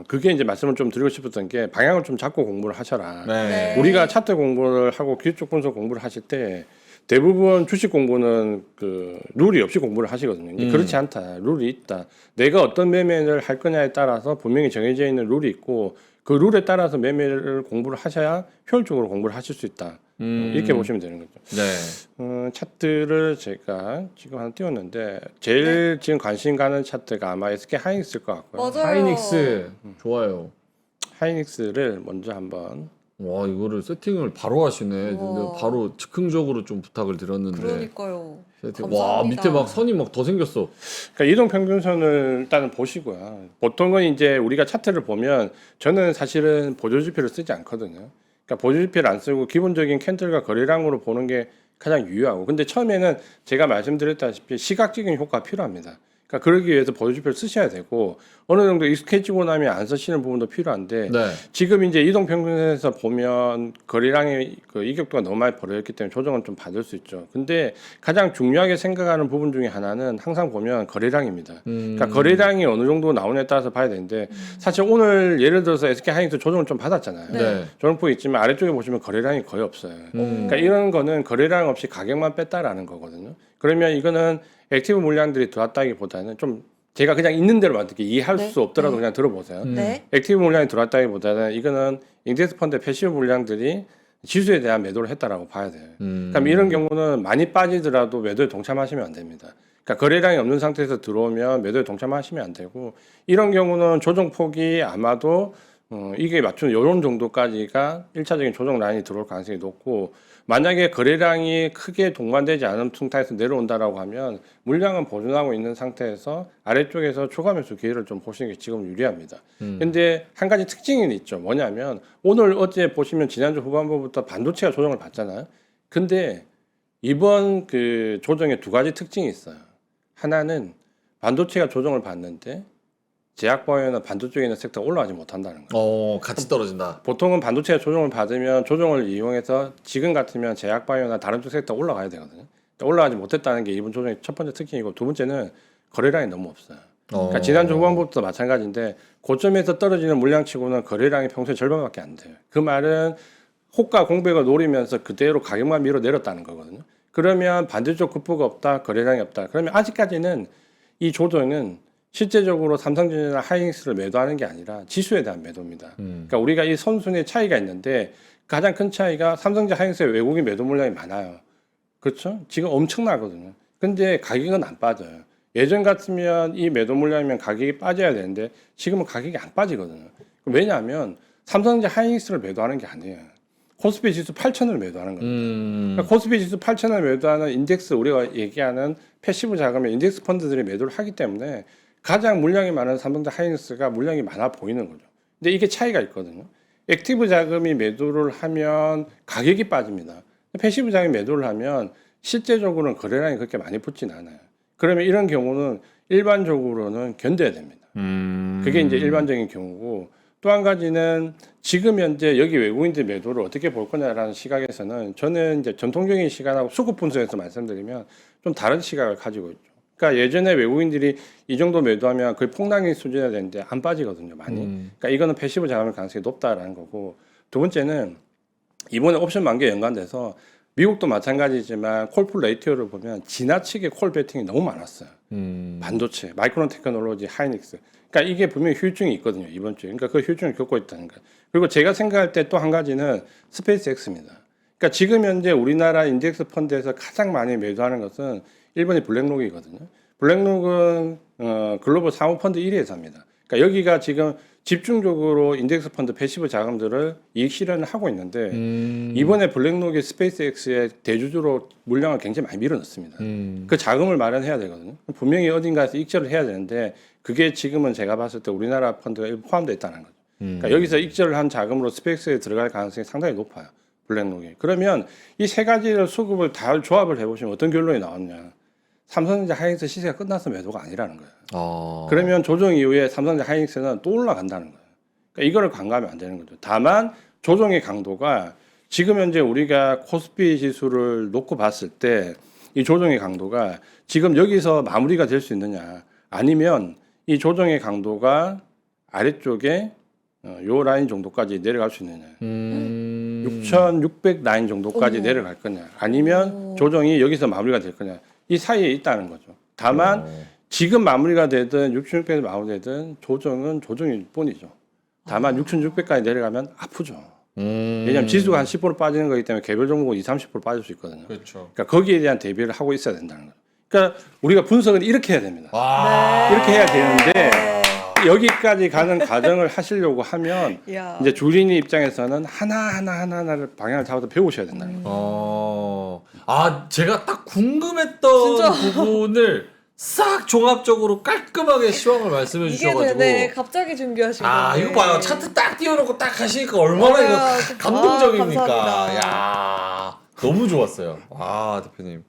그게 이제 말씀을 좀 드리고 싶었던 게 방향을 좀 잡고 공부를 하셔라. 네. 우리가 차트 공부를 하고 기술적 분석 공부를 하실 때 대부분 주식 공부는 그 룰이 없이 공부를 하시거든요. 근데 그렇지 않다. 룰이 있다. 내가 어떤 매매를 할 거냐에 따라서 분명히 정해져 있는 룰이 있고 그 룰에 따라서 매매를 공부를 하셔야 효율적으로 공부를 하실 수 있다. 이렇게 보시면 되는 거죠. 네. 차트를 제가 지금 하나 띄웠는데 제일 지금 관심 가는 차트가 아마 SK 하이닉스일 것 같고요. 맞아요. 하이닉스 좋아요. 하이닉스를 먼저 한번 와 이거를 세팅을 바로 하시네. 우와. 근데 바로 즉흥적으로 좀 부탁을 드렸는데. 그러니까요. 세팅. 감사합니다. 와 밑에 막 선이 막 더 생겼어. 그러니까 이동 평균선을 일단은 보시고요. 보통은 이제 우리가 차트를 보면 저는 사실은 보조지표를 쓰지 않거든요. 그러니까 보조지표를 안 쓰고 기본적인 캔들과 거래량으로 보는 게 가장 유효하고. 근데 처음에는 제가 말씀드렸다시피 시각적인 효과가 필요합니다. 그러니까 그러기 위해서 보조지표를 쓰셔야 되고 어느 정도 익숙해지고 나면 안 쓰시는 부분도 필요한데 네. 지금 이제 이동 평균선에서 보면 거래량의 그 이격도가 너무 많이 벌어졌기 때문에 조정은 좀 받을 수 있죠. 근데 가장 중요하게 생각하는 부분 중에 하나는 항상 보면 거래량입니다. 그러니까 거래량이 어느 정도 나오냐에 따라서 봐야 되는데 사실 오늘 예를 들어서 SK 하이닉스 조정을 좀 받았잖아요. 네. 조정폭이 있지만 아래쪽에 보시면 거래량이 거의 없어요. 그러니까 이런 거는 거래량 없이 가격만 뺐다라는 거거든요. 그러면 이거는 액티브 물량들이 들어왔다기보다는 좀 제가 그냥 있는 대로 어떻게 이해할 네. 수 없더라도 네. 그냥 들어보세요. 네. 액티브 물량이 들어왔다기보다는 이거는 인덱스 펀드 패시브 물량들이 지수에 대한 매도를 했다라고 봐야 돼요. 그럼 이런 경우는 많이 빠지더라도 매도에 동참하시면 안 됩니다. 그러니까 거래량이 없는 상태에서 들어오면 매도에 동참하시면 안 되고 이런 경우는 조정폭이 아마도 이게 맞춘 이런 정도까지가 1차적인 조정 라인이 들어올 가능성이 높고 만약에 거래량이 크게 동반되지 않은 퉁타에서 내려온다라고 하면 물량은 보존하고 있는 상태에서 아래쪽에서 추가 매수 기회를 좀 보시는 게 지금 유리합니다. 근데 한 가지 특징이 있죠. 뭐냐면 오늘 어제 보시면 지난주 후반부부터 반도체가 조정을 받잖아요. 근데 이번 그 조정에 두 가지 특징이 있어요. 하나는 반도체가 조정을 받는데 제약바이오나 반도 쪽에 있는 섹터가 올라가지 못한다는 거예요. 같이 떨어진다. 보통은 반도체가 조정을 받으면 조정을 이용해서 지금 같으면 제약바이오나 다른 쪽 섹터 올라가야 되거든요. 올라가지 못했다는 게 이번 조정의 첫 번째 특징이고 두 번째는 거래량이 너무 없어요. 그러니까 지난주 후반부터 마찬가지인데 고점에서 떨어지는 물량치고는 거래량이 평소에 절반밖에 안 돼요. 그 말은 호가 공백을 노리면서 그대로 가격만 밀어내렸다는 거거든요. 그러면 반대쪽 급부가 없다, 거래량이 없다. 그러면 아직까지는 이 조정은 실제적으로 삼성전자나 하이닉스를 매도하는 게 아니라 지수에 대한 매도입니다. 그러니까 우리가 이 선순위의 차이가 있는데 가장 큰 차이가 삼성전자 하이닉스의 외국인 매도 물량이 많아요. 그렇죠? 지금 엄청나거든요. 근데 가격은 안 빠져요. 예전 같으면 이 매도 물량이면 가격이 빠져야 되는데 지금은 가격이 안 빠지거든요. 왜냐하면 삼성전자 하이닉스를 매도하는 게 아니에요. 코스피 지수 8,000을 매도하는 겁니다. 그러니까 코스피 지수 8,000을 매도하는 인덱스, 우리가 얘기하는 패시브 자금의 인덱스 펀드들이 매도를 하기 때문에 가장 물량이 많은 삼성전자 하이닉스가 물량이 많아 보이는 거죠. 근데 이게 차이가 있거든요. 액티브 자금이 매도를 하면 가격이 빠집니다. 패시브 자금이 매도를 하면 실제적으로는 거래량이 그렇게 많이 붙진 않아요. 그러면 이런 경우는 일반적으로는 견뎌야 됩니다. 그게 이제 일반적인 경우고, 또 한 가지는 지금 현재 여기 외국인들 매도를 어떻게 볼 거냐라는 시각에서는 저는 이제 전통적인 시각하고 수급 분석에서 말씀드리면 좀 다른 시각을 가지고 있죠. 그러니까 예전에 외국인들이 이 정도 매도하면 거의 폭락의 수준이 되는데 안 빠지거든요, 많이. 그러니까 이거는 패시브 자금의 가능성이 높다라는 거고, 두 번째는 이번에 옵션 만기에 연관돼서 미국도 마찬가지지만 콜풀 레이티오를 보면 지나치게 콜 배팅이 너무 많았어요. 반도체, 마이크론 테크놀로지, 하이닉스. 그러니까 이게 분명히 후유증이 있거든요, 이번 주에. 그러니까 그 후유증을 겪고 있다는 거예요. 그리고 제가 생각할 때 또 한 가지는 스페이스X입니다. 그러니까 지금 현재 우리나라 인덱스 펀드에서 가장 많이 매도하는 것은 일본의 블랙록이거든요. 블랙록은 글로벌 사모펀드 1위 회사입니다. 그러니까 여기가 지금 집중적으로 인덱스 펀드 패시브 자금들을 이익 실현을 하고 있는데 이번에 블랙록이 스페이스X의 대주주로 물량을 굉장히 많이 밀어넣습니다. 그 자금을 마련해야 되거든요. 분명히 어딘가에서 익절을 해야 되는데 그게 지금은 제가 봤을 때 우리나라 펀드가 포함되어 있다는 거죠. 그러니까 여기서 익절을 한 자금으로 스페이스에 들어갈 가능성이 상당히 높아요. 블랙록이. 그러면 이 세 가지를 수급을 다 조합을 해보시면 어떤 결론이 나왔냐. 삼성전자 하이닉스 시세가 끝나서 매도가 아니라는 거예요. 그러면 조정 이후에 삼성전자 하이닉스는 또 올라간다는 거예요. 그러니까 이거를 간과하면 안 되는 거죠. 다만 조정의 강도가 지금 현재 우리가 코스피 지수를 놓고 봤을 때 이 조정의 강도가 지금 여기서 마무리가 될 수 있느냐, 아니면 이 조정의 강도가 아래쪽에 요 라인 정도까지 내려갈 수 있느냐, 6,600 라인 정도까지 내려갈 거냐, 아니면 조정이 여기서 마무리가 될 거냐, 이 사이에 있다는 거죠. 다만 지금 마무리가 되든 6,600이 마무리되든 조정은 조정일 뿐이죠. 다만 6,600까지 내려가면 아프죠. 왜냐하면 지수가 한 10% 빠지는 거기 때문에 개별 종목은 20-30% 빠질 수 있거든요. 그렇죠. 그러니까 거기에 대한 대비를 하고 있어야 된다는 거죠. 그러니까 우리가 분석은 이렇게 해야 됩니다. 이렇게 해야 되는데 여기까지 가는 과정을 하시려고 하면 야. 이제 주린이 입장에서는 하나를 방향을 잡아서 배우셔야 된다는 거예요. 제가 딱 궁금했던 진짜. 부분을 싹 종합적으로 깔끔하게 시황을 말씀해 이게 주셔가지고. 되네. 갑자기 준비하신 건데. 이거 봐요. 차트 딱 띄워놓고 딱 하시니까 얼마나 맞아요. 이거 감동적입니까? 감사합니다. 야, 너무 좋았어요. 대표님.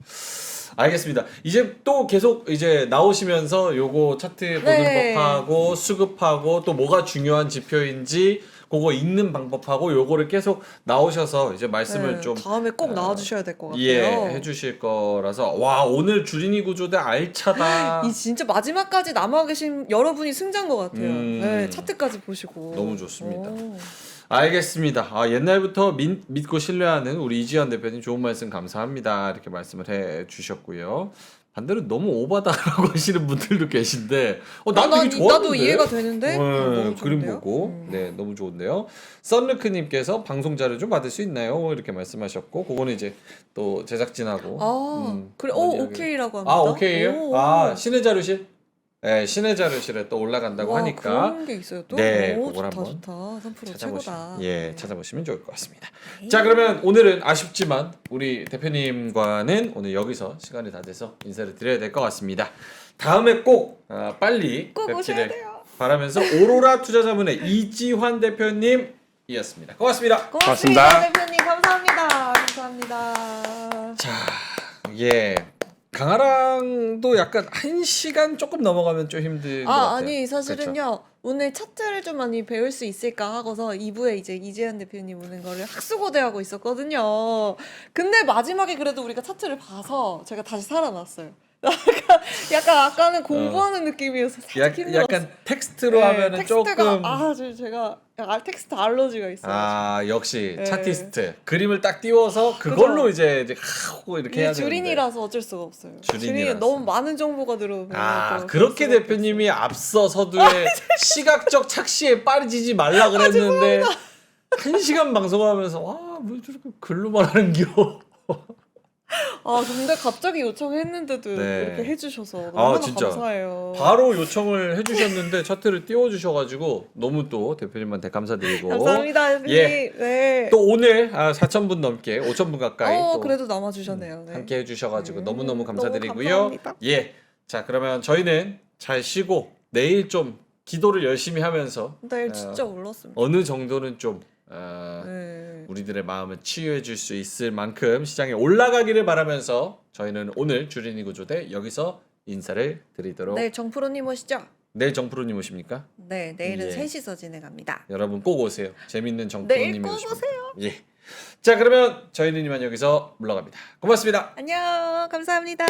알겠습니다. 이제 또 계속 이제 나오시면서 요거 차트 보는 네. 법하고 수급하고 또 뭐가 중요한 지표인지 그거 읽는 방법하고 요거를 계속 나오셔서 이제 말씀을 좀 다음에 꼭 나와주셔야 될 것 같아요. 해주실 거라서 오늘 주린이 구조대 알차다. 이 진짜 마지막까지 남아 계신 여러분이 승자인 것 같아요. 네, 차트까지 보시고. 너무 좋습니다. 알겠습니다. 옛날부터 믿고 신뢰하는 우리 이지현 대표님 좋은 말씀 감사합니다. 이렇게 말씀을 해 주셨고요. 반대로 너무 오바다라고 하시는 분들도 계신데 난 되게 좋았는데. 나도 이해가 되는데. 너무 그림 좋은데요? 보고 너무 좋은데요. 썬르크님께서 방송 자료 좀 받을 수 있나요? 이렇게 말씀하셨고 그거는 이제 또 제작진하고 그래. 한번 이야기- 오케이라고 합니다. 오케이요? 오. 신의 자료실? 신의 자료실에 또 올라간다고 와, 하니까 그런 게 있어요 또? 네, 오, 그걸 좋다 한번 좋다. 3% 찾아보시면 최고다. 예, 네. 찾아보시면 좋을 것 같습니다. 자, 그러면 오늘은 아쉽지만 우리 대표님과는 오늘 여기서 시간이 다 돼서 인사를 드려야 될 것 같습니다. 다음에 꼭 빨리 꼭 오셔야 뵙기를 돼요. 바라면서 오로라 투자자문의 이지환 대표님이었습니다. 고맙습니다. 고맙습니다. 대표님 감사합니다. 감사합니다. 자, 예. 강아랑도 약간 1시간 조금 넘어가면 좀 힘든 것 같아요. 아니 사실은요. 그렇죠? 오늘 차트를 좀 많이 배울 수 있을까 하고서 2부에 이제 이재현 대표님 오는 거를 학수고대하고 있었거든요. 근데 마지막에 그래도 우리가 차트를 봐서 제가 다시 살아났어요. 약간 아까는 공부하는 느낌이어서 살짝 힘들었어요. 약간 텍스트로 하면은 텍스트가, 조금 제가 텍스트 알러지가 있어요. 역시 네. 차티스트 그림을 딱 띄워서 그걸로 그죠? 이제 하고 이렇게 해야 이게 되는데 주린이라서 어쩔 수가 없어요. 주린이라서. 주린이 너무 많은 정보가 들어오면 또 그렇게 그럴 수가 대표님이 앞서 서두에 시각적 착시에 빠지지 말라 그랬는데 1시간 방송하면서 왜 저렇게 글로만 하는겨. 근데 갑자기 요청했는데도 네. 이렇게 해주셔서 너무나 진짜. 감사해요. 바로 요청을 해주셨는데 차트를 띄워주셔가지고 너무 또 대표님한테 감사드리고 감사합니다, 대표님. 예. 네. 또 오늘 4,000분 넘게 5,000분 가까이 또 그래도 남아주셨네요. 네. 함께 해주셔가지고 네. 너무너무 감사드리고요. 너무 감사합니다. 예, 자 그러면 저희는 잘 쉬고 내일 좀 기도를 열심히 하면서 내일 진짜 올랐습니다. 어느 정도는 좀 네. 우리들의 마음을 치유해 줄 수 있을 만큼 시장에 올라가기를 바라면서 저희는 오늘 주린이 구조대 여기서 인사를 드리도록 내일 정프로님 오시죠? 내일 정프로님 오십니까? 네, 내일은 예. 3시서 진행합니다. 여러분 꼭 오세요. 재밌는 내일 정프로님이 꼭 오십니다. 오세요. 예. 자 그러면 저희는 이만 여기서 물러갑니다. 고맙습니다. 안녕, 감사합니다.